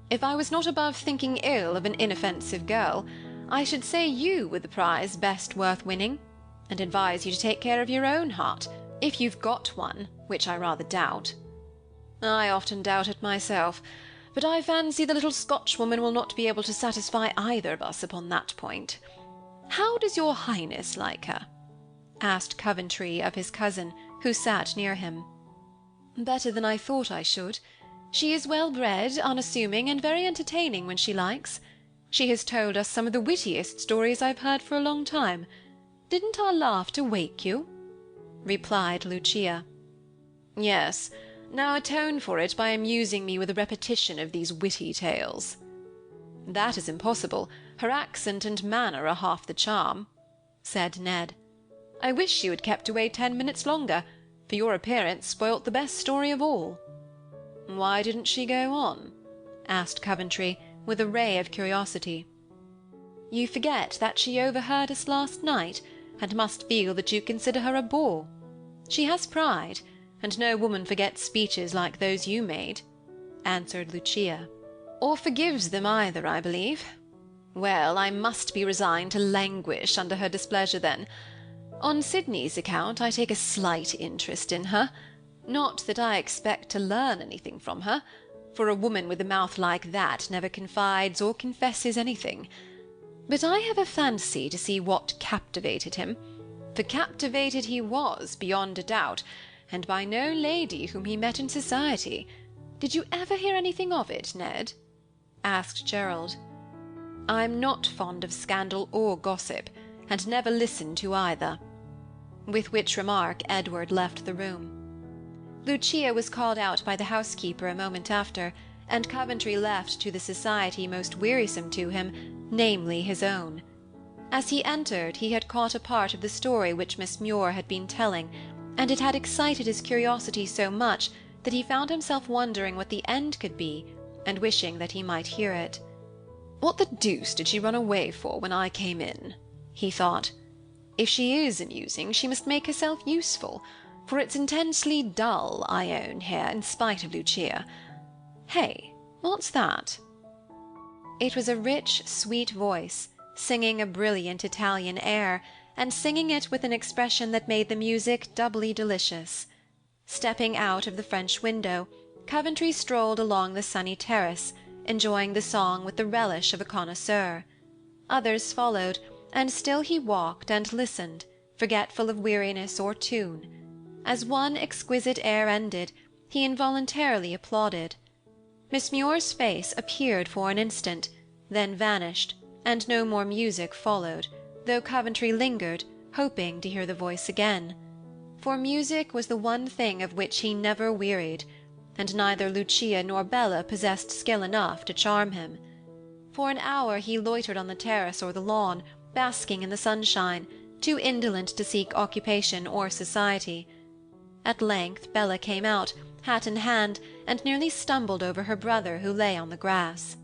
If I was not above thinking ill of an inoffensive girl, I should say you were the prize best worth winning, and advise you to take care of your own heart, if you've got one, which I rather doubt." "I often doubt it myself, but I fancy the little Scotchwoman will not be able to satisfy either of us upon that point. How does your Highness like her?" asked Coventry of his cousin, who sat near him. "Better than I thought I should. She is well-bred, unassuming, and very entertaining when she likes. She has told us some of the wittiest stories I've heard for a long time. Didn't our laughter wake you?" replied Lucia. "Yes. Now atone for it by amusing me with a repetition of these witty tales." "That is impossible. Her accent and manner are half the charm," said Ned. "I wish you had kept away 10 minutes longer, for your appearance spoilt the best story of all." "Why didn't she go on?" asked Coventry, with a ray of curiosity. "You forget that she overheard us last night, and must feel that you consider her a bore. She has pride, and no woman forgets speeches like those you made," answered Lucia. "Or forgives them either, I believe. Well, I must be resigned to languish under her displeasure then. On Sydney's account, I take a slight interest in her. Not that I expect to learn anything from her, for a woman with a mouth like that never confides or confesses anything. But I have a fancy to see what captivated him, for captivated he was, beyond a doubt, and by no lady whom he met in society. Did you ever hear anything of it, Ned?" asked Gerald. "I'm not fond of scandal or gossip, and never listen to either." With which remark Edward left the room. Lucia was called out by the housekeeper a moment after, and Coventry left to the society most wearisome to him, namely his own. As he entered, he had caught a part of the story which Miss Muir had been telling, and it had excited his curiosity so much that he found himself wondering what the end could be, and wishing that he might hear it. "What the deuce did she run away for when I came in?" he thought. "If she is amusing, she must make herself useful, for it's intensely dull, I own, here, in spite of Lucia. Hey, what's that?" It was a rich, sweet voice, singing a brilliant Italian air, and singing it with an expression that made the music doubly delicious. Stepping out of the French window, Coventry strolled along the sunny terrace, enjoying the song with the relish of a connoisseur. Others followed, and still he walked and listened, forgetful of weariness or tune. As one exquisite air ended, he involuntarily applauded. Miss Muir's face appeared for an instant, then vanished, and no more music followed, though Coventry lingered, hoping to hear the voice again. For music was the one thing of which he never wearied, and neither Lucia nor Bella possessed skill enough to charm him. For an hour he loitered on the terrace or the lawn, basking in the sunshine, too indolent to seek occupation or society. At length Bella came out, hat in hand, and nearly stumbled over her brother, who lay on the grass.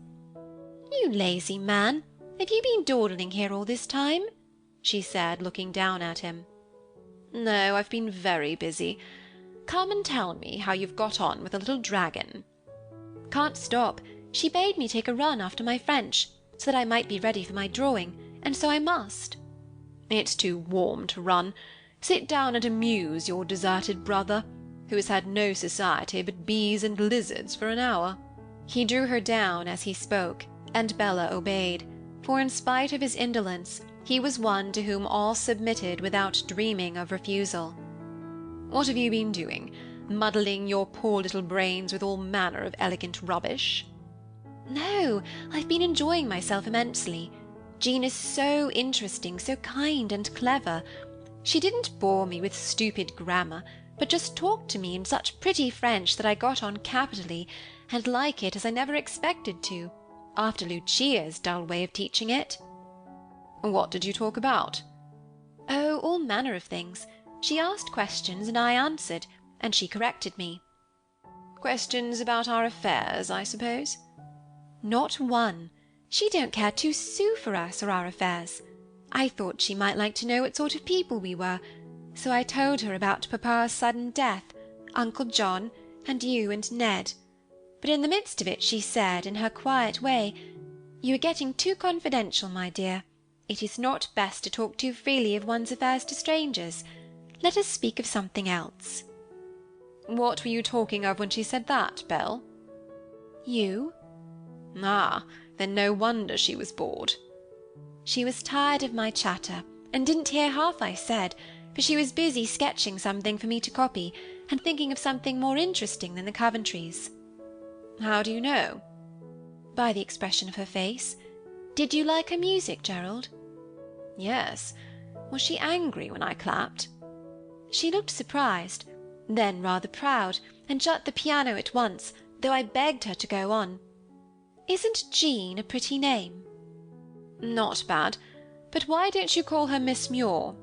"You lazy man, have you been dawdling here all this time?" she said, looking down at him. "No, I've been very busy. Come and tell me how you've got on with the little dragon." "Can't stop. She bade me take a run after my French, so that I might be ready for my drawing, and so I must." "It's too warm to run. Sit down and amuse your deserted brother, who has had no society but bees and lizards for an hour." He drew her down as he spoke, and Bella obeyed, for in spite of his indolence, he was one to whom all submitted without dreaming of refusal. "What have you been doing? Muddling your poor little brains with all manner of elegant rubbish?" "No, I've been enjoying myself immensely. Jean is so interesting, so kind and clever. She didn't bore me with stupid grammar, but just talked to me in such pretty French that I got on capitally, and like it as I never expected to, after Lucia's dull way of teaching it." "What did you talk about?" "Oh, all manner of things. She asked questions and I answered, and she corrected me." "Questions about our affairs, I suppose?" "Not one. She don't care 2 sous for us or our affairs. I thought she might like to know what sort of people we were, so I told her about Papa's sudden death, Uncle John, and you and Ned. But in the midst of it she said, in her quiet way, 'You are getting too confidential, my dear. It is not best to talk too freely of one's affairs to strangers. Let us speak of something else.'" "What were you talking of when she said that, Belle?" "You. Ah, then no wonder she was bored. She was tired of my chatter, and didn't hear half I said, for she was busy sketching something for me to copy, and thinking of something more interesting than the Coventrys. How do you know? By the expression of her face. Did you like her music, Gerald? Yes. Was she angry when I clapped? She looked surprised, then rather proud, and shut the piano at once, though I begged her to go on. Isn't Jean a pretty name? Not bad. But why don't you call her Miss Muir?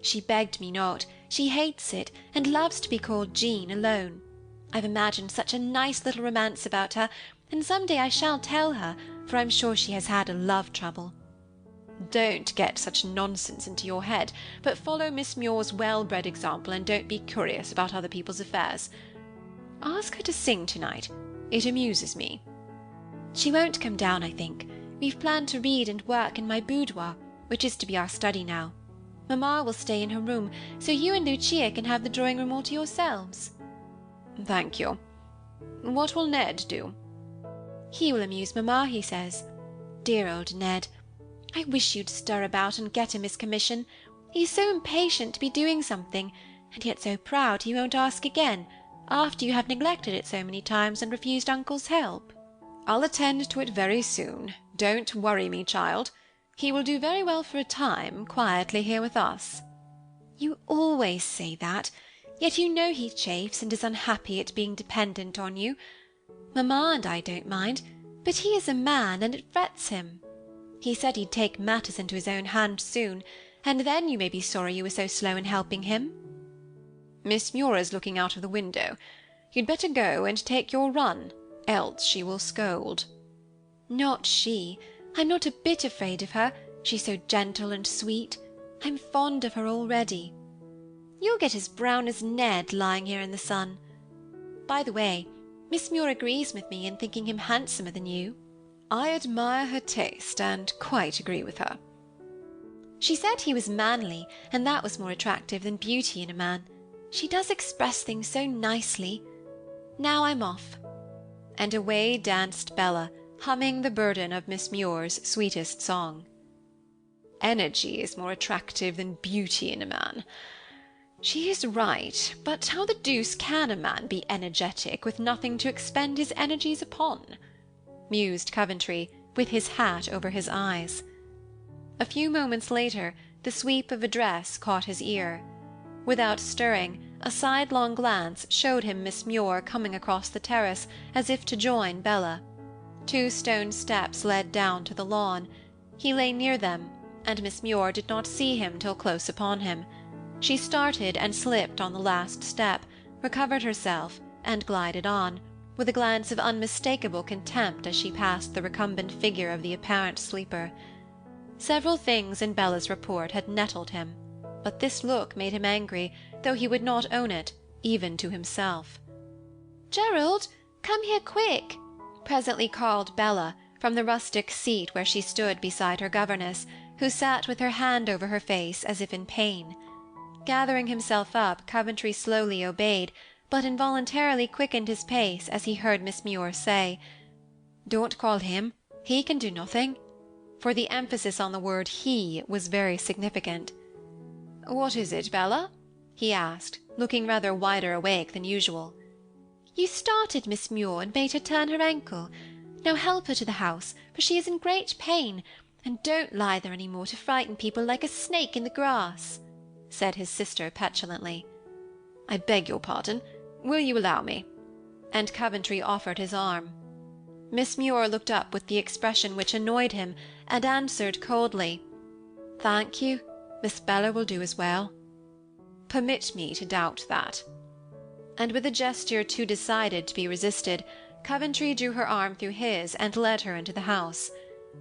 She begged me not. She hates it, and loves to be called Jean alone. I've imagined such a nice little romance about her, and some day I shall tell her, for I'm sure she has had a love trouble. Don't get such nonsense into your head, but follow Miss Muir's well-bred example, and don't be curious about other people's affairs. Ask her to sing tonight. It amuses me. She won't come down, I think. We've planned to read and work in my boudoir, which is to be our study now. Mamma will stay in her room, so you and Lucia can have the drawing-room all to yourselves. Thank you. What will Ned do? He will amuse Mamma, he says. Dear old Ned. I wish you'd stir about and get him his commission. He's so impatient to be doing something, and yet so proud he won't ask again, after you have neglected it so many times and refused Uncle's help. I'll attend to it very soon. Don't worry me, child. He will do very well for a time, quietly here with us. You always say that, yet you know he chafes and is unhappy at being dependent on you. Mamma and I don't mind, but he is a man, and it frets him. He said he'd take matters into his own hands soon, and then you may be sorry you were so slow in helping him. Miss Muir is looking out of the window. You'd better go and take your run, else she will scold. Not she. I'm not a bit afraid of her. She's so gentle and sweet. I'm fond of her already. You'll get as brown as Ned lying here in the sun. By the way, Miss Muir agrees with me in thinking him handsomer than you. I admire her taste, and quite agree with her. She said he was manly, and that was more attractive than beauty in a man. She does express things so nicely. Now I'm off. And away danced Bella, humming the burden of Miss Muir's sweetest song. Energy is more attractive than beauty in a man. She is right, but how the deuce can a man be energetic with nothing to expend his energies upon? Mused Coventry, with his hat over his eyes. A few moments later, the sweep of a dress caught his ear. Without stirring, a sidelong glance showed him Miss Muir coming across the terrace as if to join Bella. 2 stone steps led down to the lawn. He lay near them, and Miss Muir did not see him till close upon him. She started and slipped on the last step, recovered herself, and glided on, with a glance of unmistakable contempt as she passed the recumbent figure of the apparent sleeper. Several things in Bella's report had nettled him, but this look made him angry, though he would not own it, even to himself. "Gerald, come here quick!" presently called Bella, from the rustic seat where she stood beside her governess, who sat with her hand over her face as if in pain. Gathering himself up, Coventry slowly obeyed, but involuntarily quickened his pace as he heard Miss Muir say, "Don't call him. He can do nothing," for the emphasis on the word he was very significant. "What is it, Bella?" he asked, looking rather wider awake than usual. "You started Miss Muir and made her turn her ankle. Now help her to the house, for she is in great pain, and don't lie there any more to frighten people like a snake in the grass," said his sister petulantly. "I beg your pardon. Will you allow me?" And Coventry offered his arm. Miss Muir looked up with the expression which annoyed him, and answered coldly, "Thank you. Miss Bella will do as well." "Permit me to doubt that." And with a gesture too decided to be resisted, Coventry drew her arm through his and led her into the house.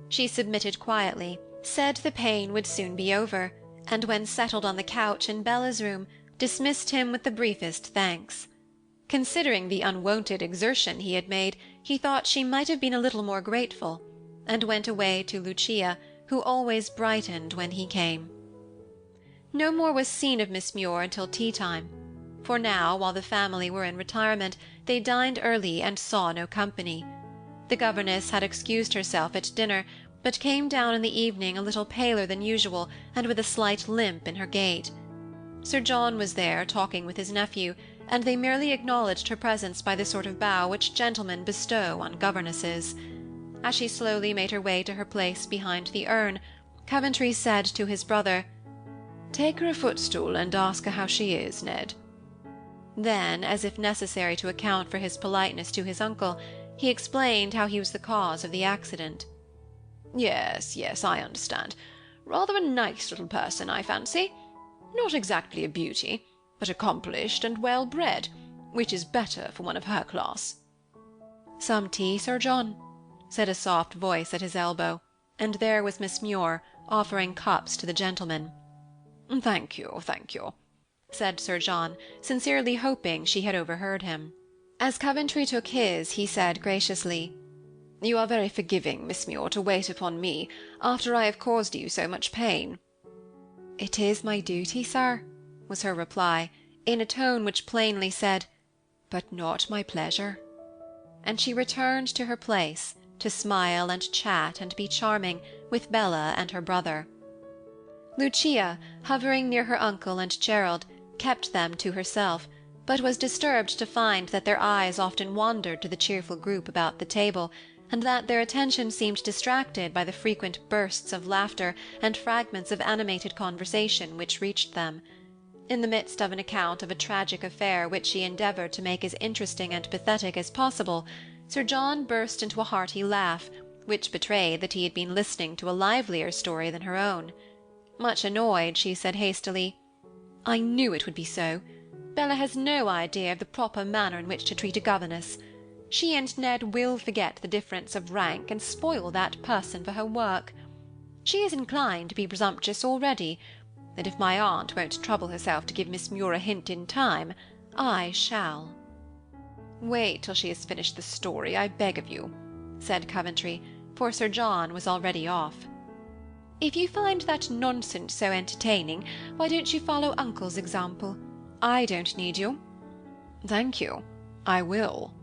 She submitted quietly, said the pain would soon be over, and when settled on the couch in Bella's room, dismissed him with the briefest thanks. Considering the unwonted exertion he had made, he thought she might have been a little more grateful, and went away to Lucia, who always brightened when he came. No more was seen of Miss Muir until tea-time, for now, while the family were in retirement, they dined early and saw no company. The governess had excused herself at dinner, but came down in the evening a little paler than usual, and with a slight limp in her gait. Sir John was there, talking with his nephew, and they merely acknowledged her presence by the sort of bow which gentlemen bestow on governesses. As she slowly made her way to her place behind the urn, Coventry said to his brother, "Take her a footstool and ask her how she is, Ned." Then, as if necessary to account for his politeness to his uncle, he explained how he was the cause of the accident. "Yes, yes, I understand. Rather a nice little person, I fancy. Not exactly a beauty, but accomplished and well-bred, which is better for one of her class." "Some tea, Sir John?" said a soft voice at his elbow, and there was Miss Muir, offering cups to the gentlemen. Thank you," said Sir John, sincerely hoping she had overheard him. As Coventry took his, he said graciously, "You are very forgiving, Miss Muir, to wait upon me, after I have caused you so much pain." "It is my duty, sir," was her reply, in a tone which plainly said, "but not my pleasure." And she returned to her place, to smile and chat and be charming, with Bella and her brother. Lucia, hovering near her uncle and Gerald, kept them to herself, but was disturbed to find that their eyes often wandered to the cheerful group about the table, and that their attention seemed distracted by the frequent bursts of laughter and fragments of animated conversation which reached them. In the midst of an account of a tragic affair which she endeavored to make as interesting and pathetic as possible, Sir John burst into a hearty laugh, which betrayed that he had been listening to a livelier story than her own. Much annoyed, she said hastily, "I knew it would be so. Bella has no idea of the proper manner in which to treat a governess. She and Ned will forget the difference of rank and spoil that person for her work. She is inclined to be presumptuous already, and if my aunt won't trouble herself to give Miss Muir a hint in time, I shall." "Wait till she has finished the story, I beg of you," said Coventry, for Sir John was already off. "If you find that nonsense so entertaining, why don't you follow uncle's example? I don't need you." "Thank you, I will."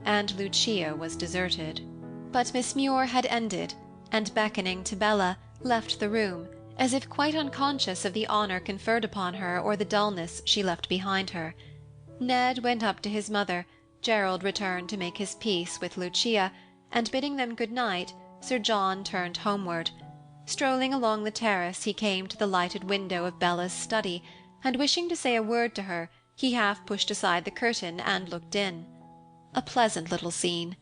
And Lucia was deserted. But Miss Muir had ended, and beckoning to Bella, left the room, as if quite unconscious of the honor conferred upon her or the dullness she left behind her. Ned went up to his mother, Gerald returned to make his peace with Lucia, and bidding them good night, Sir John turned homeward. Strolling along the terrace, he came to the lighted window of Bella's study, and wishing to say a word to her, he half pushed aside the curtain and looked in. A pleasant little scene.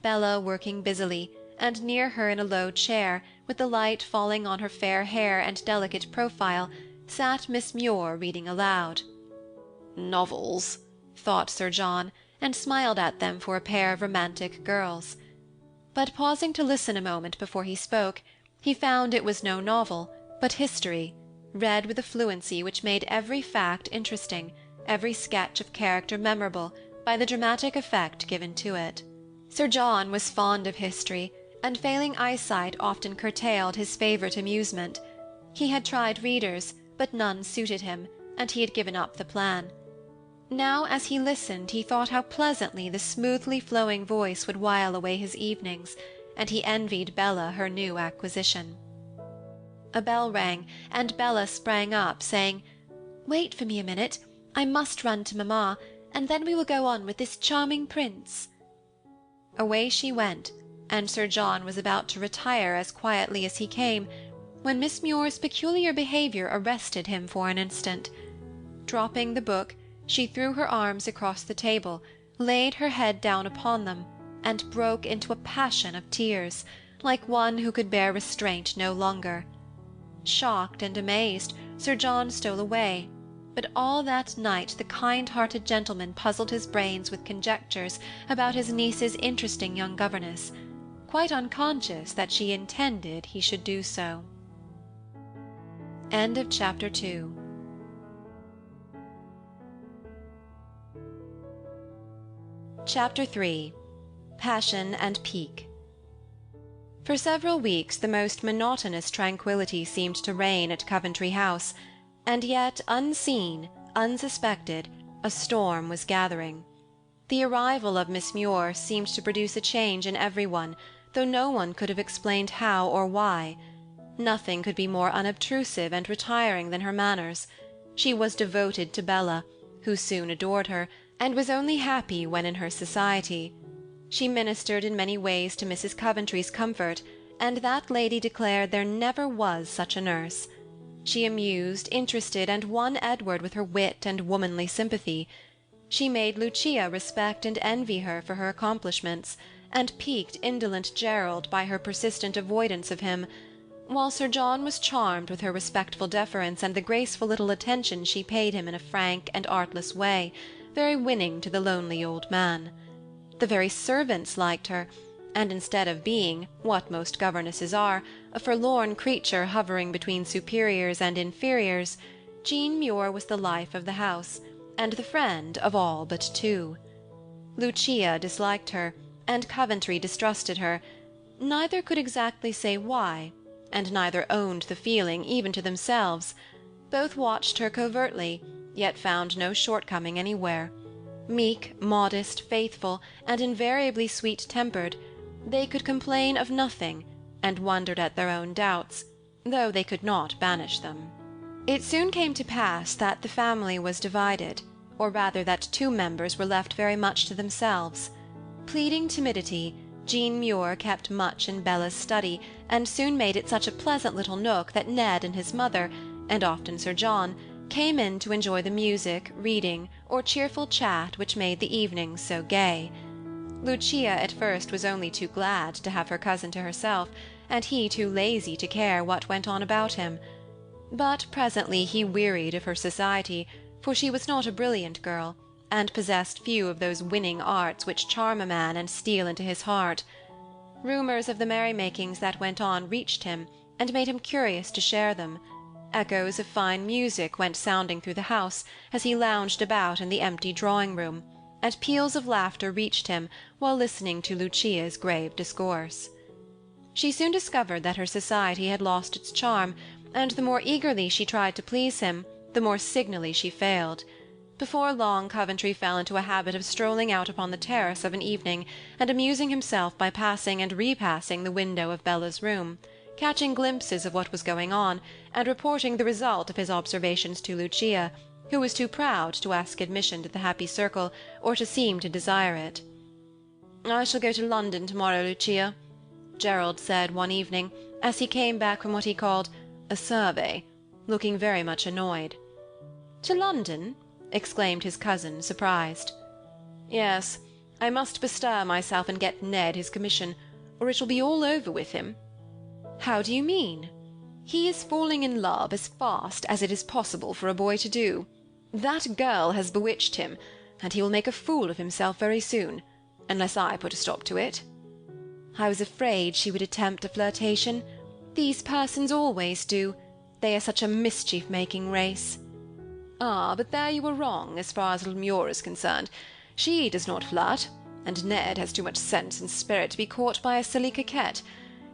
Bella working busily, and near her in a low chair, with the light falling on her fair hair and delicate profile, sat Miss Muir reading aloud. "Novels," thought Sir John, and smiled at them for a pair of romantic girls. But pausing to listen a moment before he spoke, he found it was no novel, but history, read with a fluency which made every fact interesting, every sketch of character memorable, by the dramatic effect given to it. Sir John was fond of history, and failing eyesight often curtailed his favorite amusement. He had tried readers, but none suited him, and he had given up the plan. Now, as he listened, he thought how pleasantly the smoothly flowing voice would while away his evenings, and he envied Bella her new acquisition. A bell rang, and Bella sprang up, saying, "Wait for me a minute. I must run to mamma, and then we will go on with this charming prince." Away she went, and Sir John was about to retire as quietly as he came, when Miss Muir's peculiar behavior arrested him for an instant. Dropping the book, she threw her arms across the table, laid her head down upon them, and broke into a passion of tears, like one who could bear restraint no longer. Shocked and amazed, Sir John stole away, but all that night the kind-hearted gentleman puzzled his brains with conjectures about his niece's interesting young governess, quite unconscious that she intended he should do so. End of Chapter 2. Chapter 3. Passion and Pique. For several weeks the most monotonous tranquillity seemed to reign at Coventry House, and yet, unseen, unsuspected, a storm was gathering. The arrival of Miss Muir seemed to produce a change in every one, though no one could have explained how or why. Nothing could be more unobtrusive and retiring than her manners. She was devoted to Bella, who soon adored her, and was only happy when in her society. She ministered in many ways to Mrs. Coventry's comfort, and that lady declared there never was such a nurse. She amused, interested, and won Edward with her wit and womanly sympathy. She made Lucia respect and envy her for her accomplishments, and piqued indolent Gerald by her persistent avoidance of him, while Sir John was charmed with her respectful deference and the graceful little attention she paid him in a frank and artless way, very winning to the lonely old man. The very servants liked her, and instead of being, what most governesses are, a forlorn creature hovering between superiors and inferiors, Jean Muir was the life of the house, and the friend of all but two. Lucia disliked her, and Coventry distrusted her. Neither could exactly say why, and neither owned the feeling even to themselves. Both watched her covertly, yet found no shortcoming anywhere. Meek, modest, faithful, and invariably sweet-tempered, they could complain of nothing, and wondered at their own doubts, though they could not banish them. It soon came to pass that the family was divided, or rather that two members were left very much to themselves. Pleading timidity, Jean Muir kept much in Bella's study, and soon made it such a pleasant little nook that Ned and his mother, and often Sir John, came in to enjoy the music, reading, or cheerful chat which made the evenings so gay. Lucia at first was only too glad to have her cousin to herself, and he too lazy to care what went on about him. But presently he wearied of her society, for she was not a brilliant girl, and possessed few of those winning arts which charm a man and steal into his heart. Rumours of the merrymakings that went on reached him, and made him curious to share them. Echoes of fine music went sounding through the house, as he lounged about in the empty drawing-room, and peals of laughter reached him while listening to Lucia's grave discourse. She soon discovered that her society had lost its charm, and the more eagerly she tried to please him, the more signally she failed. Before long Coventry fell into a habit of strolling out upon the terrace of an evening, and amusing himself by passing and repassing the window of Bella's room, catching glimpses of what was going on, and reporting the result of his observations to Lucia, who was too proud to ask admission to the happy circle, or to seem to desire it. "I shall go to London tomorrow, Lucia," Gerald said one evening, as he came back from what he called a survey, looking very much annoyed. "To London?" exclaimed his cousin, surprised. "Yes, I must bestir myself and get Ned his commission, or it will be all over with him." "How do you mean?" "He is falling in love as fast as it is possible for a boy to do. That girl has bewitched him, and he will make a fool of himself very soon, unless I put a stop to it." "I was afraid she would attempt a flirtation. These persons always do. They are such a mischief-making race." "Ah, but there you are wrong, as far as little Muir is concerned. She does not flirt, and Ned has too much sense and spirit to be caught by a silly coquette.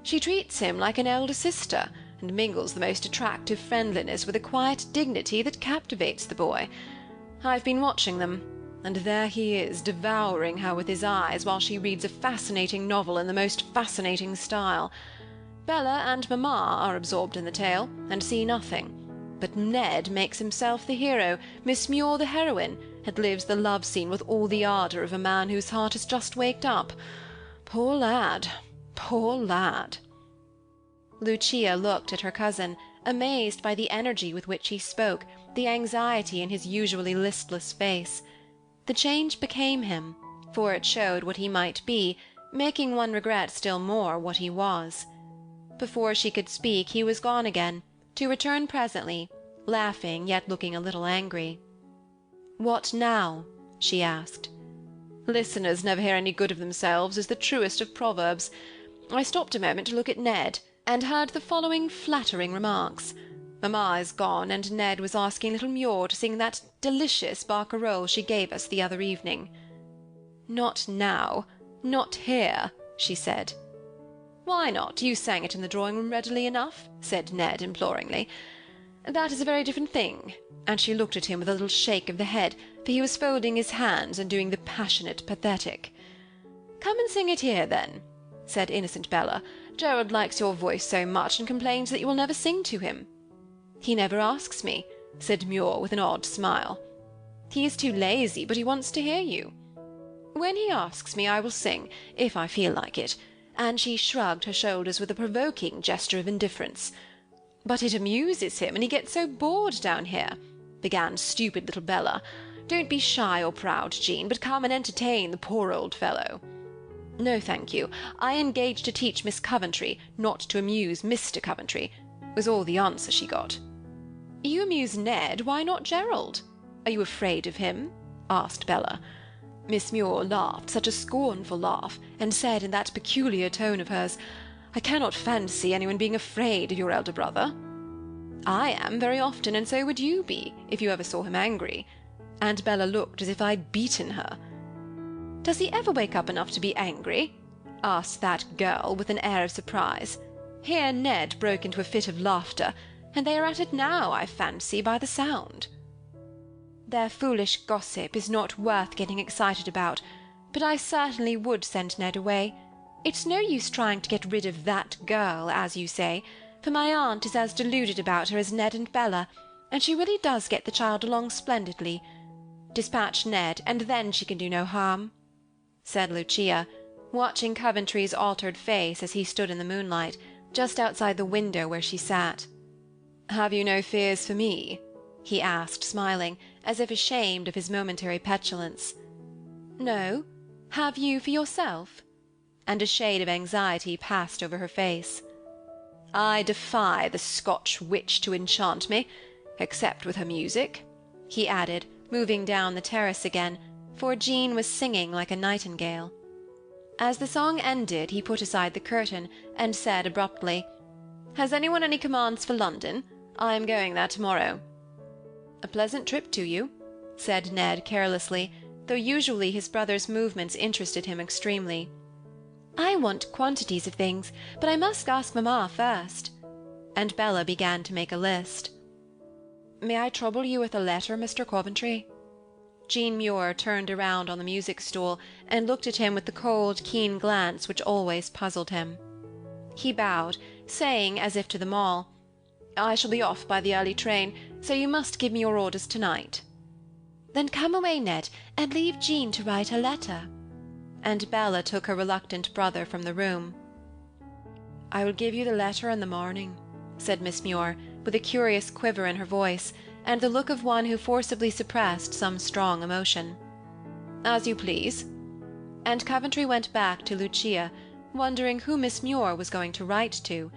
She treats him like an elder sister, and mingles the most attractive friendliness with a quiet dignity that captivates the boy. I've been watching them, and there he is, devouring her with his eyes, while she reads a fascinating novel in the most fascinating style. Bella and mamma are absorbed in the tale, and see nothing. But Ned makes himself the hero, Miss Muir the heroine, and lives the love scene with all the ardour of a man whose heart has just waked up. Poor lad! Poor lad!" Lucia looked at her cousin, amazed by the energy with which he spoke, the anxiety in his usually listless face. The change became him, for it showed what he might be, making one regret still more what he was. Before she could speak he was gone again, to return presently, laughing yet looking a little angry. "What now?" she asked. "Listeners never hear any good of themselves is the truest of proverbs. I stopped a moment to look at Ned, and heard the following flattering remarks. Mamma is gone, and Ned was asking little Muir to sing that delicious barcarolle she gave us the other evening. 'Not now, not here,' she said. 'Why not? You sang it in the drawing-room readily enough,' said Ned imploringly. That is a very different thing," and she looked at him with a little shake of the head, for he was folding his hands and doing the passionate pathetic. "Come and sing it here, then," said innocent Bella. "Gerald likes your voice so much, and complains that you will never sing to him." "He never asks me," said Muir with an odd smile. "He is too lazy, but he wants to hear you." "When he asks me, I will sing, if I feel like it," and she shrugged her shoulders with a provoking gesture of indifference. "But it amuses him, and he gets so bored down here," began stupid little Bella. "Don't be shy or proud, Jean, but come and entertain the poor old fellow." "No, thank you. I engaged to teach Miss Coventry, not to amuse Mr. Coventry," was all the answer she got. "You amuse Ned, why not Gerald? Are you afraid of him?" asked Bella. Miss Muir laughed, such a scornful laugh, and said in that peculiar tone of hers, "I cannot fancy anyone being afraid of your elder brother." "I am, very often, and so would you be, if you ever saw him angry." And Bella looked as if I'd beaten her. "Does he ever wake up enough to be angry?" asked that girl with an air of surprise. Here Ned broke into a fit of laughter, and they are at it now, I fancy, by the sound. "Their foolish gossip is not worth getting excited about, but I certainly would send Ned away. It's no use trying to get rid of that girl, as you say, for my aunt is as deluded about her as Ned and Bella, and she really does get the child along splendidly. Dispatch Ned, and then she can do no harm," said Lucia, watching Coventry's altered face as he stood in the moonlight, just outside the window where she sat. "Have you no fears for me?" he asked, smiling, as if ashamed of his momentary petulance. "No. Have you for yourself?" And a shade of anxiety passed over her face. "I defy the Scotch witch to enchant me, except with her music," he added, moving down the terrace again, for Jean was singing like a nightingale. As the song ended, he put aside the curtain, and said abruptly, "Has anyone any commands for London? I am going there tomorrow." "A pleasant trip to you," said Ned carelessly, though usually his brother's movements interested him extremely. "I want quantities of things, but I must ask mamma first." And Bella began to make a list. "May I trouble you with a letter, Mr. Coventry?" Jean Muir turned around on the music stool and looked at him with the cold, keen glance which always puzzled him. He bowed, saying, as if to them all, "I shall be off by the early train, so you must give me your orders tonight." "Then come away, Ned, and leave Jean to write a letter." And Bella took her reluctant brother from the room. "I will give you the letter in the morning," said Miss Muir, with a curious quiver in her voice, and the look of one who forcibly suppressed some strong emotion. "As you please." And Coventry went back to Lucia, wondering who Miss Muir was going to write to.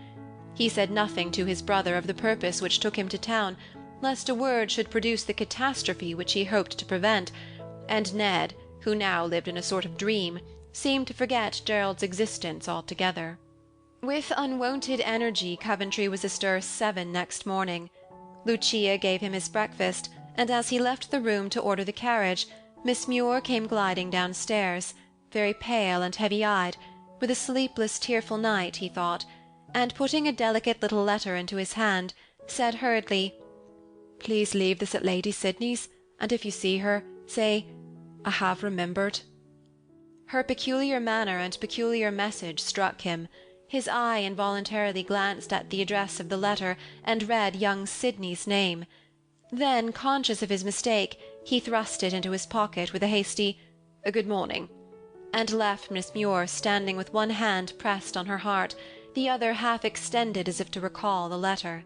He said nothing to his brother of the purpose which took him to town, lest a word should produce the catastrophe which he hoped to prevent, and Ned, who now lived in a sort of dream, seemed to forget Gerald's existence altogether. With unwonted energy, Coventry was astir 7 next morning. Lucia gave him his breakfast, and as he left the room to order the carriage, Miss Muir came gliding downstairs, very pale and heavy-eyed, with a sleepless, tearful night, he thought, and putting a delicate little letter into his hand, said hurriedly, "Please leave this at Lady Sydney's, and if you see her, say, 'I have remembered.'" Her peculiar manner and peculiar message struck him. His eye involuntarily glanced at the address of the letter, and read young Sydney's name. Then, conscious of his mistake, he thrust it into his pocket with a hasty "Good morning," and left Miss Muir standing with one hand pressed on her heart, the other half extended as if to recall the letter.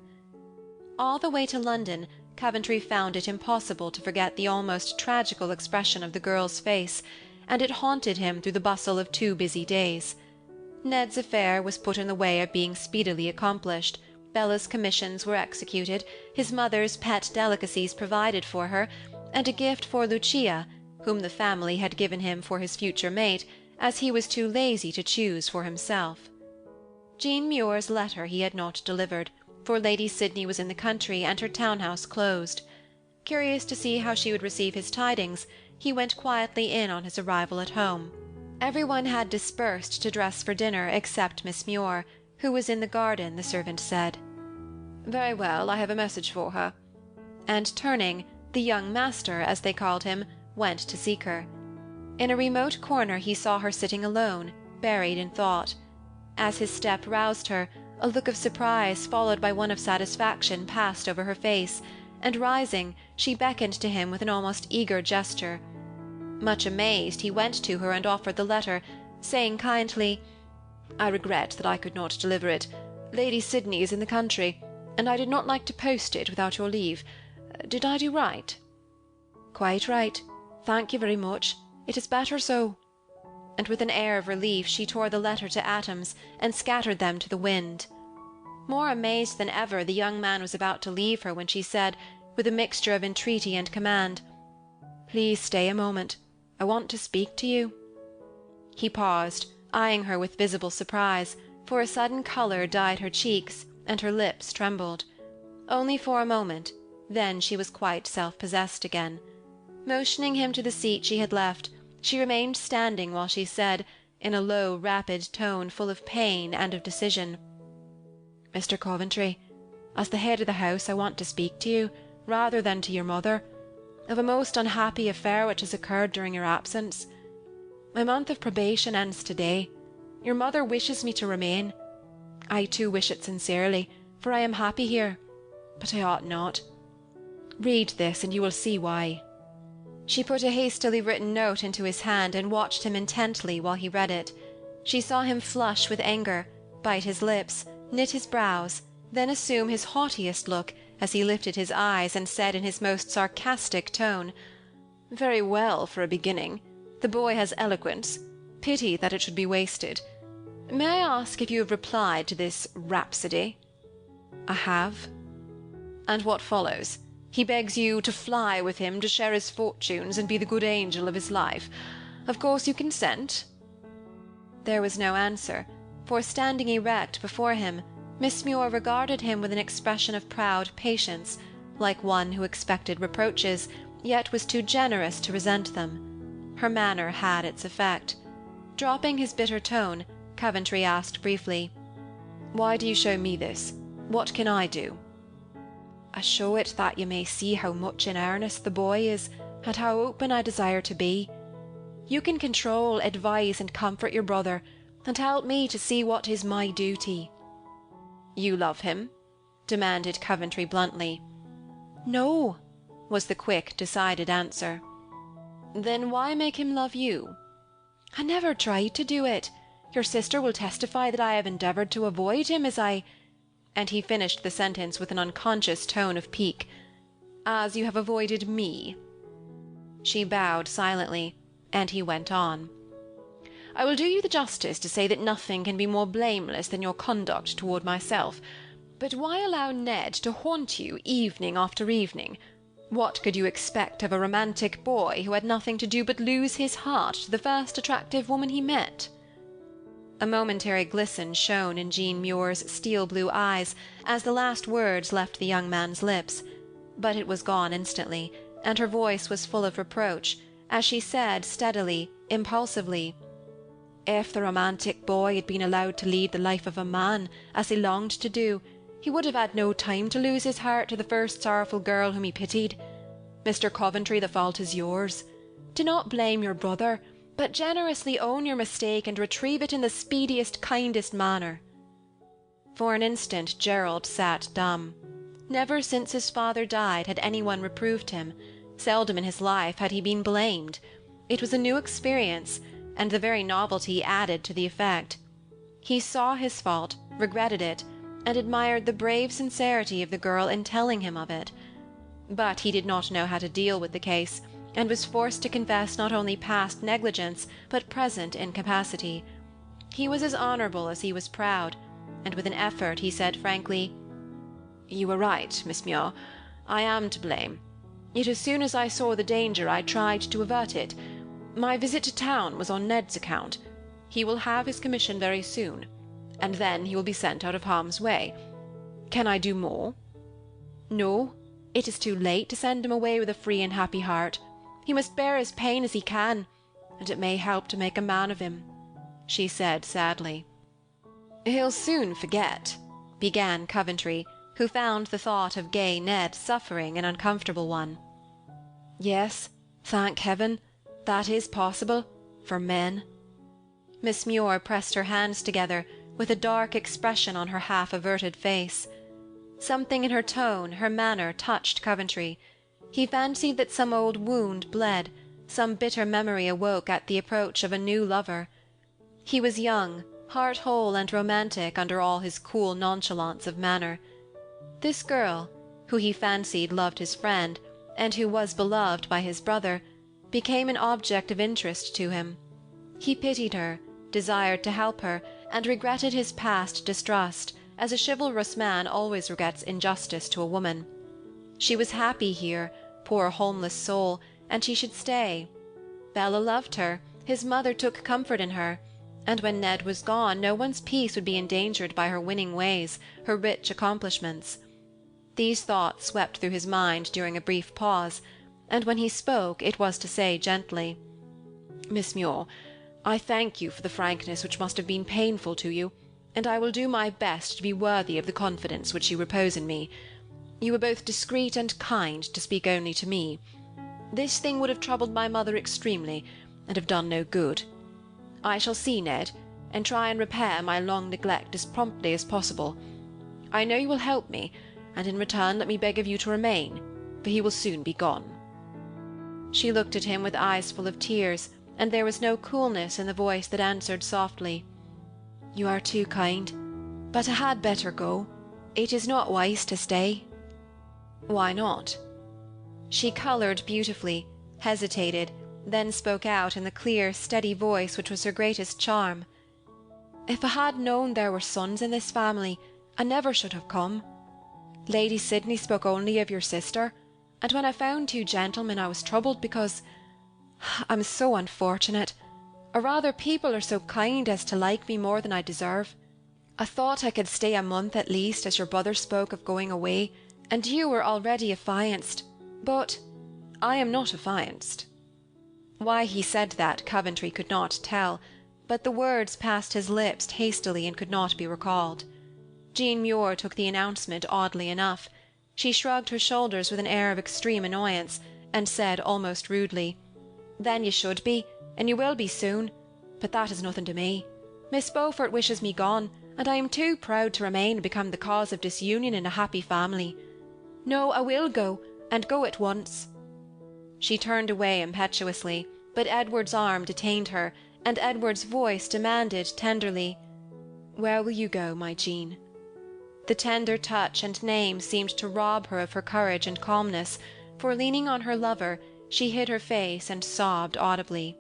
All the way to London, Coventry found it impossible to forget the almost tragical expression of the girl's face, and it haunted him through the bustle of 2 busy days. Ned's affair was put in the way of being speedily accomplished, Bella's commissions were executed, his mother's pet delicacies provided for her, and a gift for Lucia, whom the family had given him for his future mate, as he was too lazy to choose for himself. Jean Muir's letter he had not delivered, for Lady Sydney was in the country and her town-house closed. Curious to see how she would receive his tidings, he went quietly in on his arrival at home. Everyone had dispersed to dress for dinner except Miss Muir, who was in the garden, the servant said. Very well, I have a message for her. And turning, the young master, as they called him, went to seek her. In a remote corner he saw her sitting alone, buried in thought. As his step roused her, a look of surprise followed by one of satisfaction passed over her face, and rising, she beckoned to him with an almost eager gesture. Much amazed, he went to her and offered the letter, saying kindly, "I regret that I could not deliver it. Lady Sydney is in the country, and I did not like to post it without your leave. Did I do right?" "Quite right. Thank you very much. It is better so." And with an air of relief she tore the letter to atoms and scattered them to the wind. More amazed than ever, the young man was about to leave her when she said, with a mixture of entreaty and command, "Please stay a moment. I want to speak to you." He paused, eyeing her with visible surprise, for a sudden colour dyed her cheeks, and her lips trembled. Only for a moment, then she was quite self-possessed again. Motioning him to the seat she had left, she remained standing while she said, in a low, rapid tone full of pain and of decision, "Mr. Coventry, as the head of the house I want to speak to you, rather than to your mother, of a most unhappy affair which has occurred during your absence. My month of probation ends today. Your mother wishes me to remain. I too wish it sincerely, for I am happy here, but I ought not. Read this, and you will see why." She put a hastily written note into his hand and watched him intently while he read it. She saw him flush with anger, bite his lips, knit his brows, then assume his haughtiest look as he lifted his eyes and said in his most sarcastic tone, "Very well for a beginning. The boy has eloquence. Pity that it should be wasted. May I ask if you have replied to this rhapsody?" "I have." "And what follows? He begs you to fly with him, to share his fortunes, and be the good angel of his life. Of course you consent?" There was no answer, for standing erect before him, Miss Muir regarded him with an expression of proud patience, like one who expected reproaches, yet was too generous to resent them. Her manner had its effect. Dropping his bitter tone, Coventry asked briefly, "Why do you show me this? What can I do?" "I show it that you may see how much in earnest the boy is, and how open I desire to be. You can control, advise, and comfort your brother, and help me to see what is my duty." "You love him?" demanded Coventry bluntly. "No," was the quick, decided answer. "Then why make him love you?" "I never tried to do it. Your sister will testify that I have endeavoured to avoid him as I—" and he finished the sentence with an unconscious tone of pique. "As you have avoided me." She bowed silently, and he went on. "I will do you the justice to say that nothing can be more blameless than your conduct toward myself. But why allow Ned to haunt you evening after evening? What could you expect of a romantic boy who had nothing to do but lose his heart to the first attractive woman he met?" A momentary glisten shone in Jean Muir's steel-blue eyes as the last words left the young man's lips, but it was gone instantly, and her voice was full of reproach, as she said steadily, impulsively, "If the romantic boy had been allowed to lead the life of a man, as he longed to do, he would have had no time to lose his heart to the first sorrowful girl whom he pitied. Mr. Coventry, the fault is yours. Do not blame your brother, but generously own your mistake and retrieve it in the speediest, kindest manner." For an instant Gerald sat dumb. Never since his father died had anyone reproved him. Seldom in his life had he been blamed. It was a new experience, and the very novelty added to the effect. He saw his fault, regretted it, and admired the brave sincerity of the girl in telling him of it. But he did not know how to deal with the case, and was forced to confess not only past negligence, but present incapacity. He was as honourable as he was proud, and with an effort he said frankly, "You were right, Miss Muir. I am to blame. Yet as soon as I saw the danger I tried to avert it. My visit to town was on Ned's account. He will have his commission very soon, and then he will be sent out of harm's way. Can I do more?" "No, it is too late to send him away with a free and happy heart. He must bear his pain as he can, and it may help to make a man of him," she said sadly. "He'll soon forget," began Coventry, who found the thought of gay Ned suffering an uncomfortable one. Yes, thank heaven, that is possible, for men. Miss Muir pressed her hands together, with a dark expression on her half-averted face. Something in her tone, her manner, touched Coventry. He fancied that some old wound bled, some bitter memory awoke at the approach of a new lover. He was young, heart-whole and romantic under all his cool nonchalance of manner. This girl, who he fancied loved his friend, and who was beloved by his brother, became an object of interest to him. He pitied her, desired to help her, and regretted his past distrust, as a chivalrous man always regrets injustice to a woman. She was happy here, poor homeless soul, and she should stay. Bella loved her, his mother took comfort in her, and when Ned was gone, no one's peace would be endangered by her winning ways, her rich accomplishments. These thoughts swept through his mind during a brief pause, and when he spoke, it was to say gently, Miss Muir, I thank you for the frankness which must have been painful to you, and I will do my best to be worthy of the confidence which you repose in me. You were both discreet and kind to speak only to me. This thing would have troubled my mother extremely, and have done no good. I shall see Ned, and try and repair my long neglect as promptly as possible. I know you will help me, and in return let me beg of you to remain, for he will soon be gone. She looked at him with eyes full of tears, and there was no coolness in the voice that answered softly, You are too kind, but I had better go. It is not wise to stay. Why not? She coloured beautifully, hesitated, then spoke out in the clear, steady voice which was her greatest charm. If I had known there were sons in this family, I never should have come. Lady Sydney spoke only of your sister, and when I found two gentlemen, I was troubled because I'm so unfortunate, or rather people are so kind as to like me more than I deserve. I thought I could stay a month at least, as your brother spoke of going away, and you were already affianced, but I am not affianced. Why he said that Coventry could not tell, but the words passed his lips hastily and could not be recalled. Jean Muir took the announcement oddly enough. She shrugged her shoulders with an air of extreme annoyance, and said almost rudely, Then you should be, and you will be soon, but that is nothing to me. Miss Beaufort wishes me gone, and I am too proud to remain and become the cause of disunion in a happy family. No, I will go, and go at once. She turned away impetuously, but Edward's arm detained her, and Edward's voice demanded tenderly, Where will you go, my Jean? The tender touch and name seemed to rob her of her courage and calmness, for leaning on her lover, she hid her face and sobbed audibly.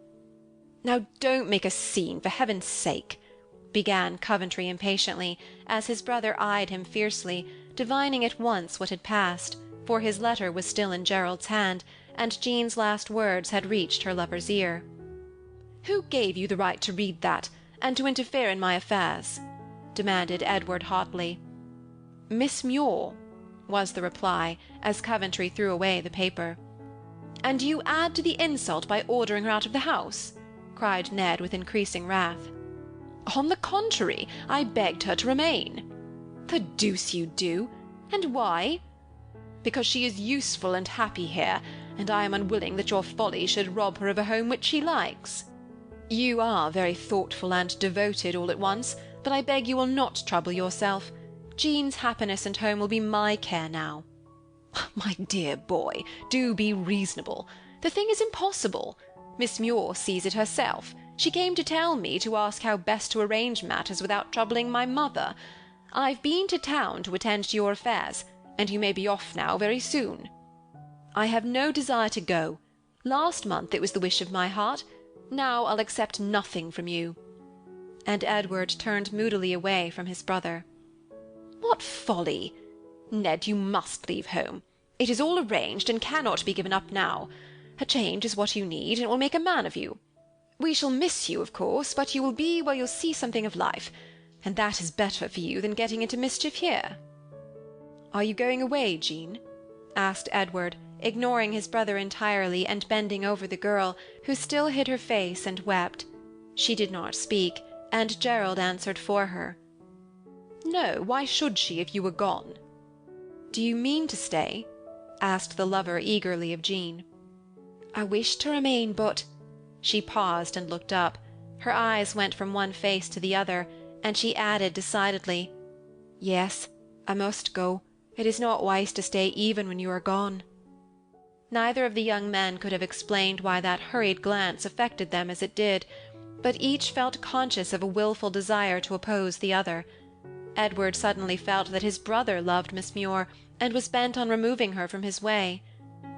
Now don't make a scene, for heaven's sake, began Coventry impatiently, as his brother eyed him fiercely, divining at once what had passed, for his letter was still in Gerald's hand, and Jean's last words had reached her lover's ear. Who gave you the right to read that, and to interfere in my affairs? demanded Edward hotly. Miss Muir, was the reply, as Coventry threw away the paper. And you add to the insult by ordering her out of the house? cried Ned with increasing wrath. On the contrary, I begged her to remain. The deuce you do! And why? Because she is useful and happy here, and I am unwilling that your folly should rob her of a home which she likes. You are very thoughtful and devoted all at once, but I beg you will not trouble yourself. Jean's happiness and home will be my care now. My dear boy, do be reasonable. The thing is impossible. Miss Muir sees it herself. She came to tell me to ask how best to arrange matters without troubling my mother. I've been to town to attend to your affairs, and you may be off now very soon. I have no desire to go. Last month it was the wish of my heart. Now I'll accept nothing from you. And Edward turned moodily away from his brother. What folly! Ned, you must leave home. It is all arranged, and cannot be given up now. A change is what you need, and it will make a man of you. We shall miss you, of course, but you will be where you'll see something of life, and that is better for you than getting into mischief here. Are you going away, Jean? asked Edward, ignoring his brother entirely and bending over the girl, who still hid her face and wept. She did not speak, and Gerald answered for her. No, why should she if you were gone? "Do you mean to stay?" asked the lover eagerly of Jean. "I wish to remain, but—" She paused and looked up. Her eyes went from one face to the other, and she added decidedly, "Yes, I must go. It is not wise to stay even when you are gone." Neither of the young men could have explained why that hurried glance affected them as it did, but each felt conscious of a wilful desire to oppose the other. Edward suddenly felt that his brother loved Miss Muir, and was bent on removing her from his way.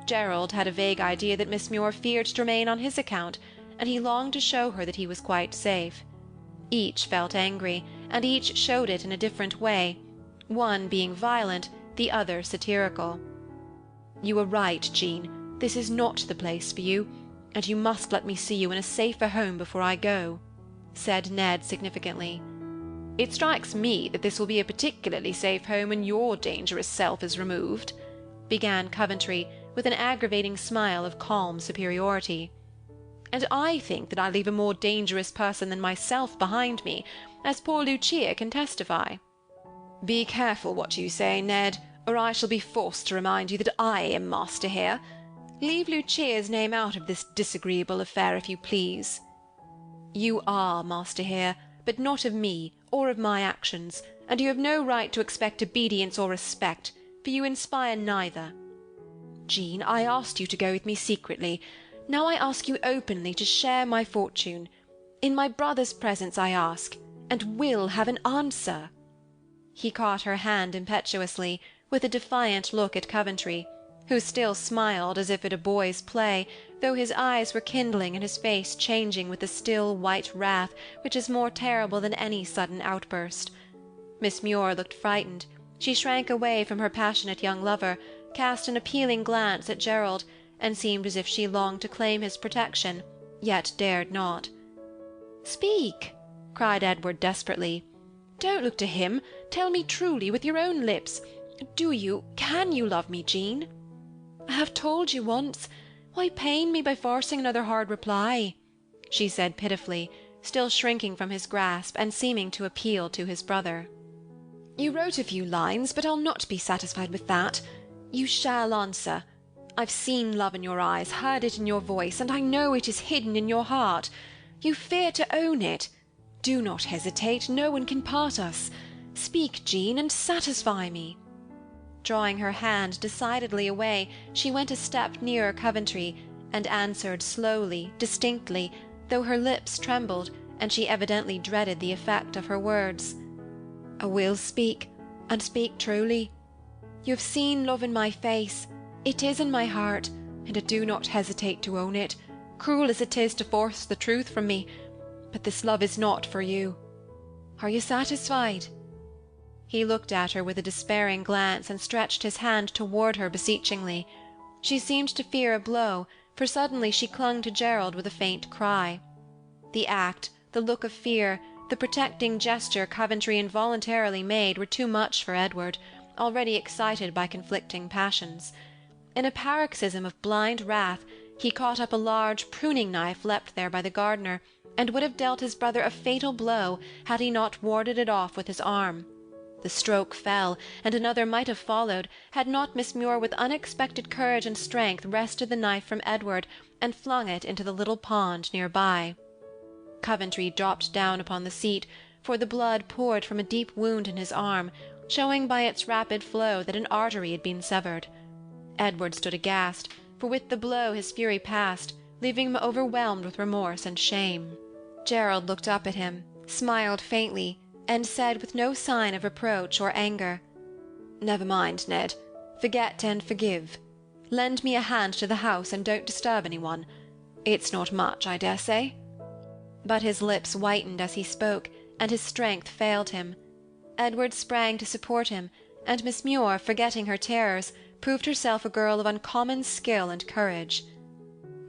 Gerald had a vague idea that Miss Muir feared to remain on his account, and he longed to show her that he was quite safe. Each felt angry, and each showed it in a different way, one being violent, the other satirical. "You are right, Jean. This is not the place for you, and you must let me see you in a safer home before I go," said Ned significantly. "It strikes me that this will be a particularly safe home when your dangerous self is removed," began Coventry, with an aggravating smile of calm superiority. "And I think that I leave a more dangerous person than myself behind me, as poor Lucia can testify." "Be careful what you say, Ned, or I shall be forced to remind you that I am master here. Leave Lucia's name out of this disagreeable affair, if you please." "You are master here, but not of me, or of my actions, and you have no right to expect obedience or respect, for you inspire neither. Jean, I asked you to go with me secretly. Now I ask you openly to share my fortune. In my brother's presence I ask, and will have an answer." He caught her hand impetuously, with a defiant look at Coventry, who still smiled as if at a boy's play, though his eyes were kindling and his face changing with the still white wrath which is more terrible than any sudden outburst. Miss Muir looked frightened. She shrank away from her passionate young lover, cast an appealing glance at Gerald, and seemed as if she longed to claim his protection, yet dared not. "Speak!" cried Edward desperately. "Don't look to him. Tell me truly, with your own lips. Can you love me, Jean?" "I have told you once. Why pain me by forcing another hard reply?" she said pitifully, still shrinking from his grasp and seeming to appeal to his brother. "You wrote a few lines, but I'll not be satisfied with that. You shall answer. I've seen love in your eyes, heard it in your voice, and I know it is hidden in your heart. You fear to own it. Do not hesitate, no one can part us. Speak, Jean, and satisfy me." Drawing her hand decidedly away, she went a step nearer Coventry, and answered slowly, distinctly, though her lips trembled, and she evidently dreaded the effect of her words. "I will speak, and speak truly. You have seen love in my face. It is in my heart, and I do not hesitate to own it, cruel as it is to force the truth from me. But this love is not for you. Are you satisfied?" He looked at her with a despairing glance and stretched his hand toward her beseechingly. She seemed to fear a blow, for suddenly she clung to Gerald with a faint cry. The act, the look of fear, the protecting gesture Coventry involuntarily made were too much for Edward, already excited by conflicting passions. In a paroxysm of blind wrath, he caught up a large pruning knife left there by the gardener, and would have dealt his brother a fatal blow had he not warded it off with his arm. The stroke fell, and another might have followed, had not Miss Muir with unexpected courage and strength wrested the knife from Edward and flung it into the little pond near by. Coventry dropped down upon the seat, for the blood poured from a deep wound in his arm, showing by its rapid flow that an artery had been severed. Edward stood aghast, for with the blow his fury passed, leaving him overwhelmed with remorse and shame. Gerald looked up at him, smiled faintly, and said with no sign of reproach or anger, "Never mind, Ned. Forget and forgive. Lend me a hand to the house, and don't disturb anyone. It's not much, I dare say." But his lips whitened as he spoke, and his strength failed him. Edward sprang to support him, and Miss Muir, forgetting her terrors, proved herself a girl of uncommon skill and courage.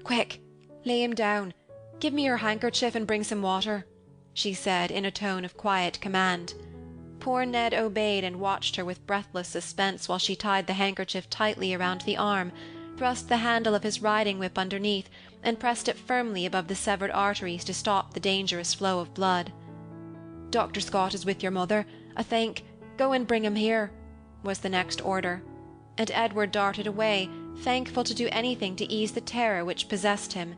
"Quick, lay him down. Give me your handkerchief and bring some water," she said in a tone of quiet command. Poor Ned obeyed and watched her with breathless suspense while she tied the handkerchief tightly around the arm, thrust the handle of his riding-whip underneath, and pressed it firmly above the severed arteries to stop the dangerous flow of blood. "Dr. Scott is with your mother, I think. Go and bring him here," was the next order, and Edward darted away, thankful to do anything to ease the terror which possessed him.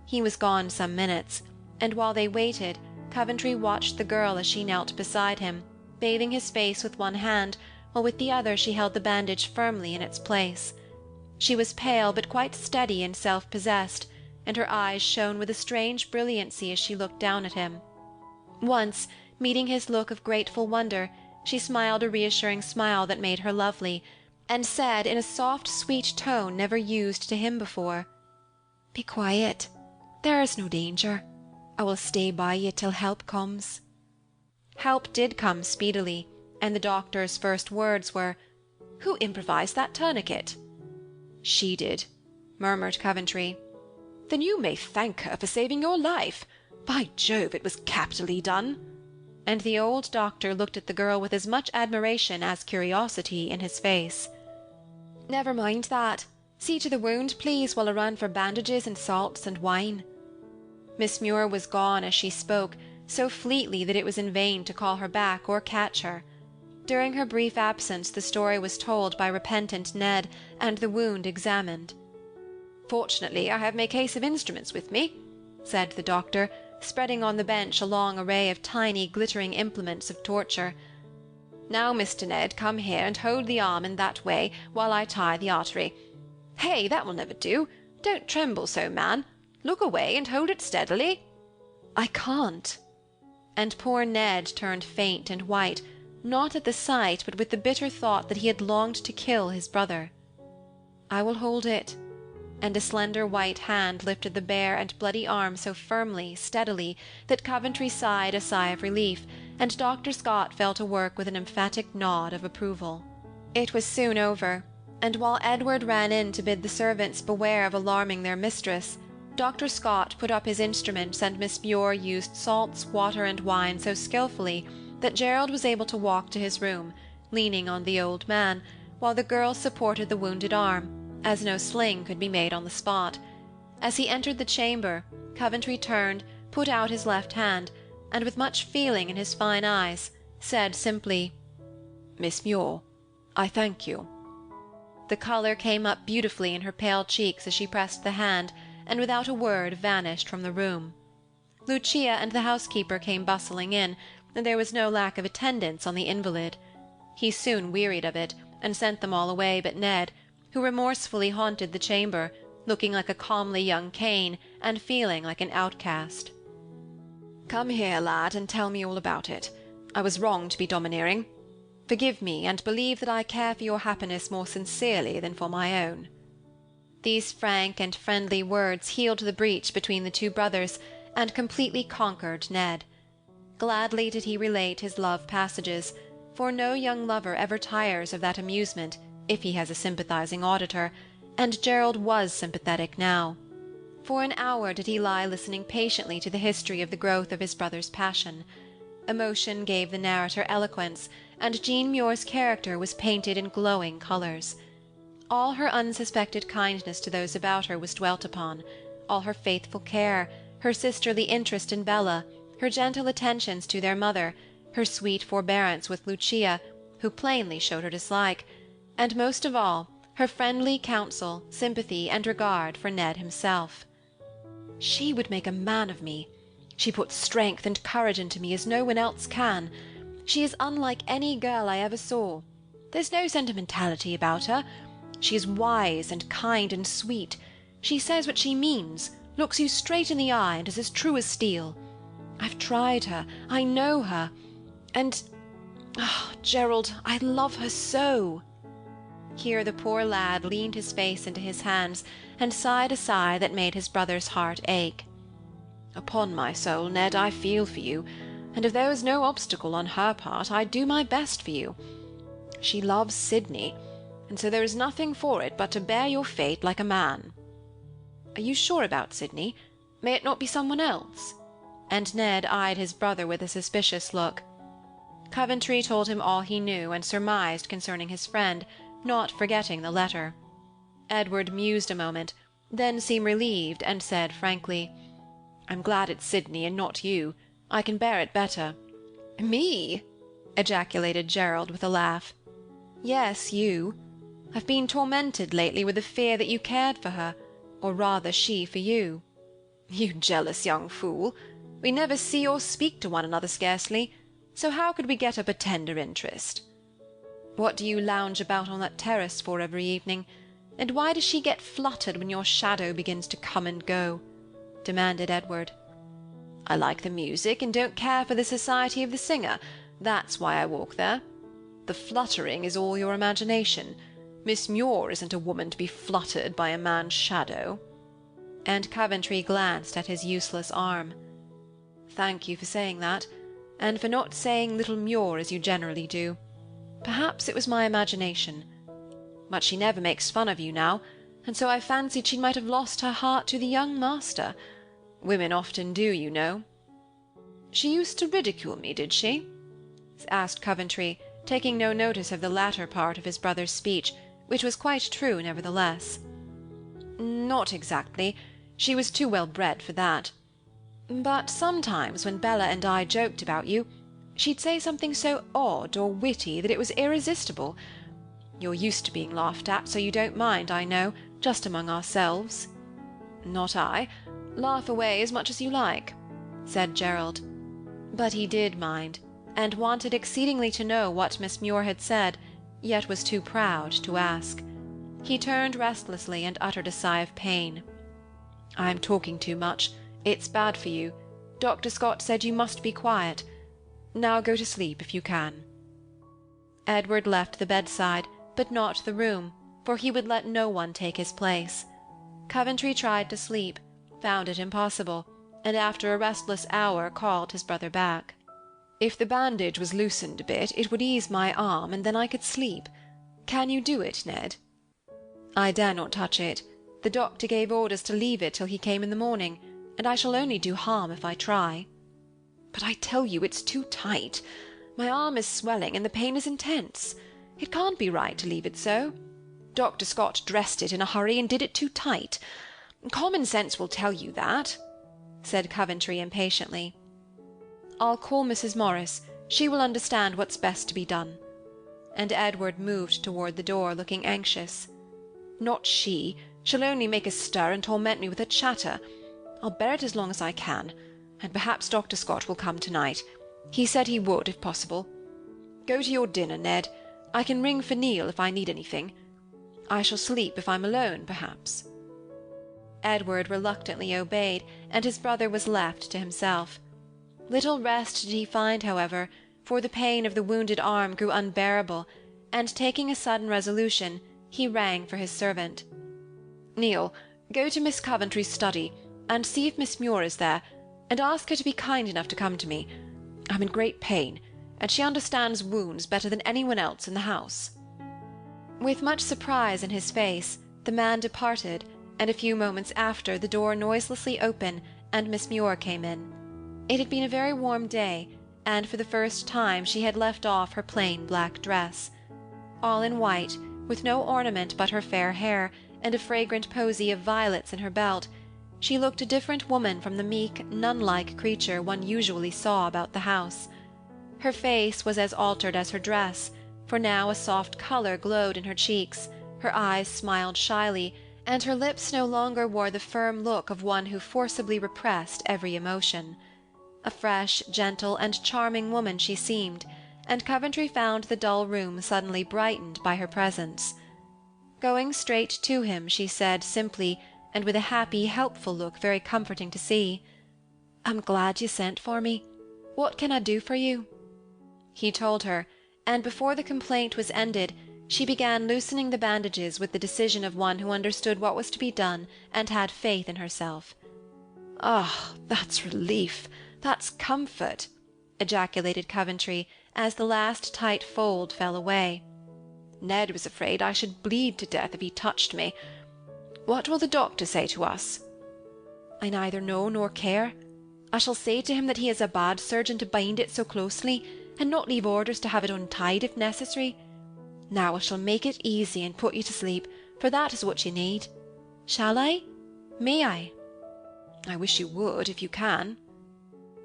He was gone some minutes, and while they waited, Coventry watched the girl as she knelt beside him, bathing his face with one hand, while with the other she held the bandage firmly in its place. She was pale, but quite steady and self-possessed, and her eyes shone with a strange brilliancy as she looked down at him. Once, meeting his look of grateful wonder, she smiled a reassuring smile that made her lovely, and said in a soft, sweet tone never used to him before, "Be quiet. There is no danger. I will stay by you till help comes." Help did come speedily, and the doctor's first words were, "Who improvised that tourniquet?" "She did," murmured Coventry. "Then you may thank her for saving your life. By Jove, it was capitally done." And the old doctor looked at the girl with as much admiration as curiosity in his face. "Never mind that. See to the wound, please, while I run for bandages and salts and wine." Miss Muir was gone as she spoke, so fleetly that it was in vain to call her back or catch her. During her brief absence the story was told by repentant Ned, and the wound examined. "Fortunately I have my case of instruments with me," said the doctor, spreading on the bench a long array of tiny glittering implements of torture. "Now, Mr. Ned, come here and hold the arm in that way while I tie the artery. Hey, that will never do. Don't tremble so, man. Look away and hold it steadily." "I can't." And poor Ned turned faint and white, not at the sight, but with the bitter thought that he had longed to kill his brother. "I will hold it." And a slender white hand lifted the bare and bloody arm so firmly, steadily, that Coventry sighed a sigh of relief, and Dr. Scott fell to work with an emphatic nod of approval. It was soon over, and while Edward ran in to bid the servants beware of alarming their mistress, Dr. Scott put up his instruments, and Miss Muir used salts, water, and wine so skilfully that Gerald was able to walk to his room, leaning on the old man, while the girl supported the wounded arm, as no sling could be made on the spot. As he entered the chamber, Coventry turned, put out his left hand, and with much feeling in his fine eyes, said simply, "Miss Muir, I thank you." The colour came up beautifully in her pale cheeks as she pressed the hand, and without a word vanished from the room. Lucia and the housekeeper came bustling in, and there was no lack of attendance on the invalid. He soon wearied of it, and sent them all away but Ned, who remorsefully haunted the chamber, looking like a comely young Cain, and feeling like an outcast. "Come here, lad, and tell me all about it. I was wrong to be domineering. Forgive me, and believe that I care for your happiness more sincerely than for my own." These frank and friendly words healed the breach between the two brothers, and completely conquered Ned. Gladly did he relate his love passages, for no young lover ever tires of that amusement if he has a sympathizing auditor, and Gerald was sympathetic now. For an hour did he lie listening patiently to the history of the growth of his brother's passion. Emotion gave the narrator eloquence, and Jean Muir's character was painted in glowing colours. All her unsuspected kindness to those about her was dwelt upon, all her faithful care, her sisterly interest in Bella, her gentle attentions to their mother, her sweet forbearance with Lucia, who plainly showed her dislike, and most of all, her friendly counsel, sympathy, and regard for Ned himself. "She would make a man of me. She puts strength and courage into me as no one else can. She is unlike any girl I ever saw. There's no sentimentality about her. She is wise and kind and sweet. She says what she means, looks you straight in the eye, and is as true as steel. I've tried her, I know her, and, Gerald, I love her so." Here the poor lad leaned his face into his hands, and sighed a sigh that made his brother's heart ache. "Upon my soul, Ned, I feel for you, and if there was no obstacle on her part, I'd do my best for you. She loves Sydney, and so there is nothing for it but to bear your fate like a man." "Are you sure about Sydney? May it not be someone else?" And Ned eyed his brother with a suspicious look. Coventry told him all he knew and surmised concerning his friend, not forgetting the letter. Edward mused a moment, then seemed relieved, and said frankly, "I'm glad it's Sydney and not you. I can bear it better." "Me?" ejaculated Gerald with a laugh. "Yes, you. I've been tormented lately with the fear that you cared for her, or rather she for you. You jealous young fool! We never see or speak to one another scarcely, so how could we get up a tender interest? What do you lounge about on that terrace for every evening, and why does she get fluttered when your shadow begins to come and go?" demanded Edward. "I like the music, and don't care for the society of the singer. That's why I walk there. The fluttering is all your imagination. Miss Muir isn't a woman to be fluttered by a man's shadow." And Coventry glanced at his useless arm. "Thank you for saying that, and for not saying little Muir as you generally do. Perhaps it was my imagination. But she never makes fun of you now, and so I fancied she might have lost her heart to the young master. Women often do, you know." "She used to ridicule me, did she?" asked Coventry, taking no notice of the latter part of his brother's speech, which was quite true nevertheless. "Not exactly. She was too well bred for that. But sometimes when Bella and I joked about you, she'd say something so odd or witty that it was irresistible. You're used to being laughed at, so you don't mind, I know, just among ourselves." "Not I. Laugh away as much as you like," said Gerald. But he did mind, and wanted exceedingly to know what Miss Muir had said, yet was too proud to ask. He turned restlessly and uttered a sigh of pain. "I'm talking too much. It's bad for you. Dr. Scott said you must be quiet. Now go to sleep if you can." Edward left the bedside, but not the room, for he would let no one take his place. Coventry tried to sleep, found it impossible, and after a restless hour called his brother back. "If the bandage was loosened a bit, it would ease my arm, and then I could sleep. Can you do it, Ned?" "I dare not touch it. The doctor gave orders to leave it till he came in the morning, and I shall only do harm if I try." "But I tell you it's too tight. My arm is swelling, and the pain is intense. It can't be right to leave it so. Dr. Scott dressed it in a hurry and did it too tight. Common sense will tell you that," said Coventry impatiently. "I'll call Mrs. Morris. She will understand what's best to be done." And Edward moved toward the door, looking anxious. "Not she. She'll only make a stir and torment me with her chatter. I'll bear it as long as I can, and perhaps Dr. Scott will come tonight. He said he would, if possible. Go to your dinner, Ned. I can ring for Neil if I need anything. I shall sleep if I'm alone, perhaps." Edward reluctantly obeyed, and his brother was left to himself. Little rest did he find, however, for the pain of the wounded arm grew unbearable, and taking a sudden resolution, he rang for his servant. "Neil, go to Miss Coventry's study, and see if Miss Muir is there, and ask her to be kind enough to come to me. I'm in great pain, and she understands wounds better than anyone else in the house." With much surprise in his face, the man departed, and a few moments after the door noiselessly opened, and Miss Muir came in. It had been a very warm day, and for the first time she had left off her plain black dress. All in white, with no ornament but her fair hair, and a fragrant posy of violets in her belt, she looked a different woman from the meek, nun-like creature one usually saw about the house. Her face was as altered as her dress, for now a soft colour glowed in her cheeks, her eyes smiled shyly, and her lips no longer wore the firm look of one who forcibly repressed every emotion. A fresh, gentle, and charming woman she seemed, and Coventry found the dull room suddenly brightened by her presence. Going straight to him, she said simply, and with a happy, helpful look very comforting to see, "I'm glad you sent for me. What can I do for you?" He told her, and before the complaint was ended, she began loosening the bandages with the decision of one who understood what was to be done and had faith in herself. "Ah, that's relief, that's comfort," ejaculated Coventry, as the last tight fold fell away. "Ned was afraid I should bleed to death if he touched me. What will the doctor say to us?" "I neither know nor care. I shall say to him that he is a bad surgeon to bind it so closely, and not leave orders to have it untied if necessary. Now I shall make it easy and put you to sleep, for that is what you need. Shall I? May I?" "I wish you would, if you can."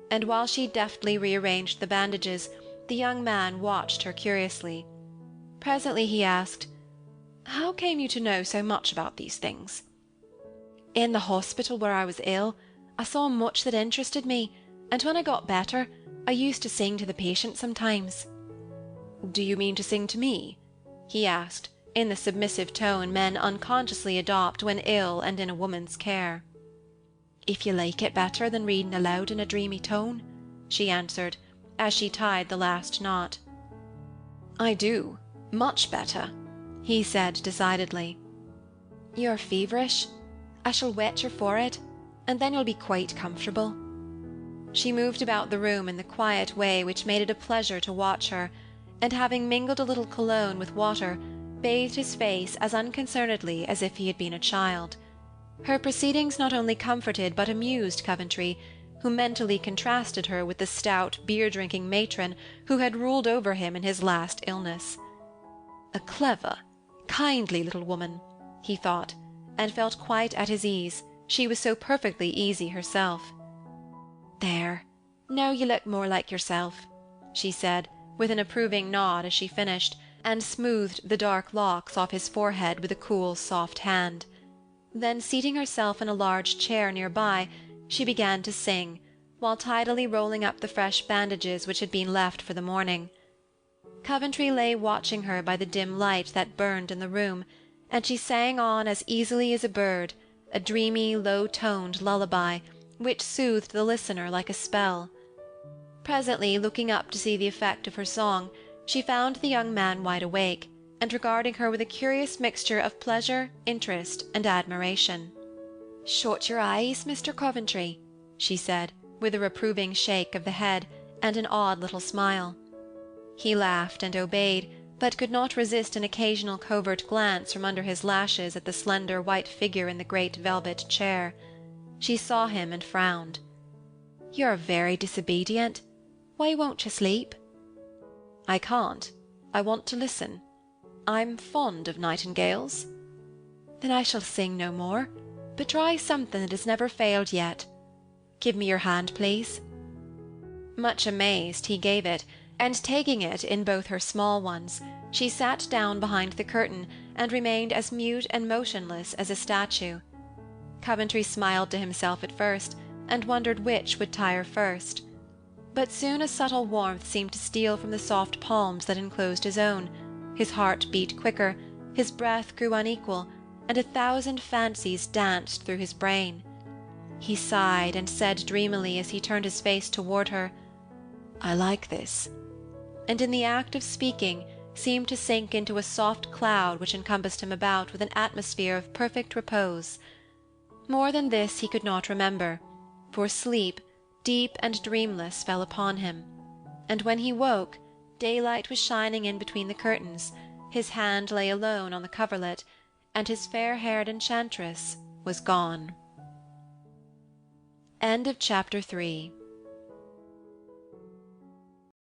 And while she deftly rearranged the bandages, the young man watched her curiously. Presently he asked, How came you to know so much about these things? In the hospital where I was ill, I saw much that interested me, and when I got better, I used to sing to the patients sometimes. Do you mean to sing to me? He asked, in the submissive tone men unconsciously adopt when ill and in a woman's care. If you like it better than reading aloud in a dreamy tone, she answered, as she tied the last knot. I do, much better, he said decidedly. You're feverish. I shall wet your forehead, and then you'll be quite comfortable. She moved about the room in the quiet way which made it a pleasure to watch her, and having mingled a little cologne with water, bathed his face as unconcernedly as if he had been a child. Her proceedings not only comforted but amused Coventry, who mentally contrasted her with the stout beer-drinking matron who had ruled over him in his last illness. A clever, kindly little woman, he thought, and felt quite at his ease, she was so perfectly easy herself. There, now you look more like yourself, she said, with an approving nod as she finished, and smoothed the dark locks off his forehead with a cool, soft hand. Then, seating herself in a large chair near by, she began to sing, while tidily rolling up the fresh bandages which had been left for the morning. Coventry lay watching her by the dim light that burned in the room, and she sang on as easily as a bird, a dreamy, low-toned lullaby, which soothed the listener like a spell. Presently, looking up to see the effect of her song, she found the young man wide awake, and regarding her with a curious mixture of pleasure, interest, and admiration. "Shut your eyes, Mr. Coventry," she said, with a reproving shake of the head, and an odd little smile. He laughed and obeyed, but could not resist an occasional covert glance from under his lashes at the slender white figure in the great velvet chair. She saw him and frowned. "You're very disobedient. Why won't you sleep?" "I can't. I want to listen. I'm fond of nightingales." "Then I shall sing no more, but try something that has never failed yet. Give me your hand, please." Much amazed, he gave it, and taking it in both her small ones, she sat down behind the curtain and remained as mute and motionless as a statue. Coventry smiled to himself at first, and wondered which would tire first. But soon a subtle warmth seemed to steal from the soft palms that enclosed his own, his heart beat quicker, his breath grew unequal, and 1,000 fancies danced through his brain. He sighed and said dreamily as he turned his face toward her, "I like this," and in the act of speaking seemed to sink into a soft cloud which encompassed him about with an atmosphere of perfect repose. More than this he could not remember, for sleep, deep and dreamless, fell upon him, and when he woke, daylight was shining in between the curtains, his hand lay alone on the coverlet, and his fair-haired enchantress was gone. End of Chapter 3.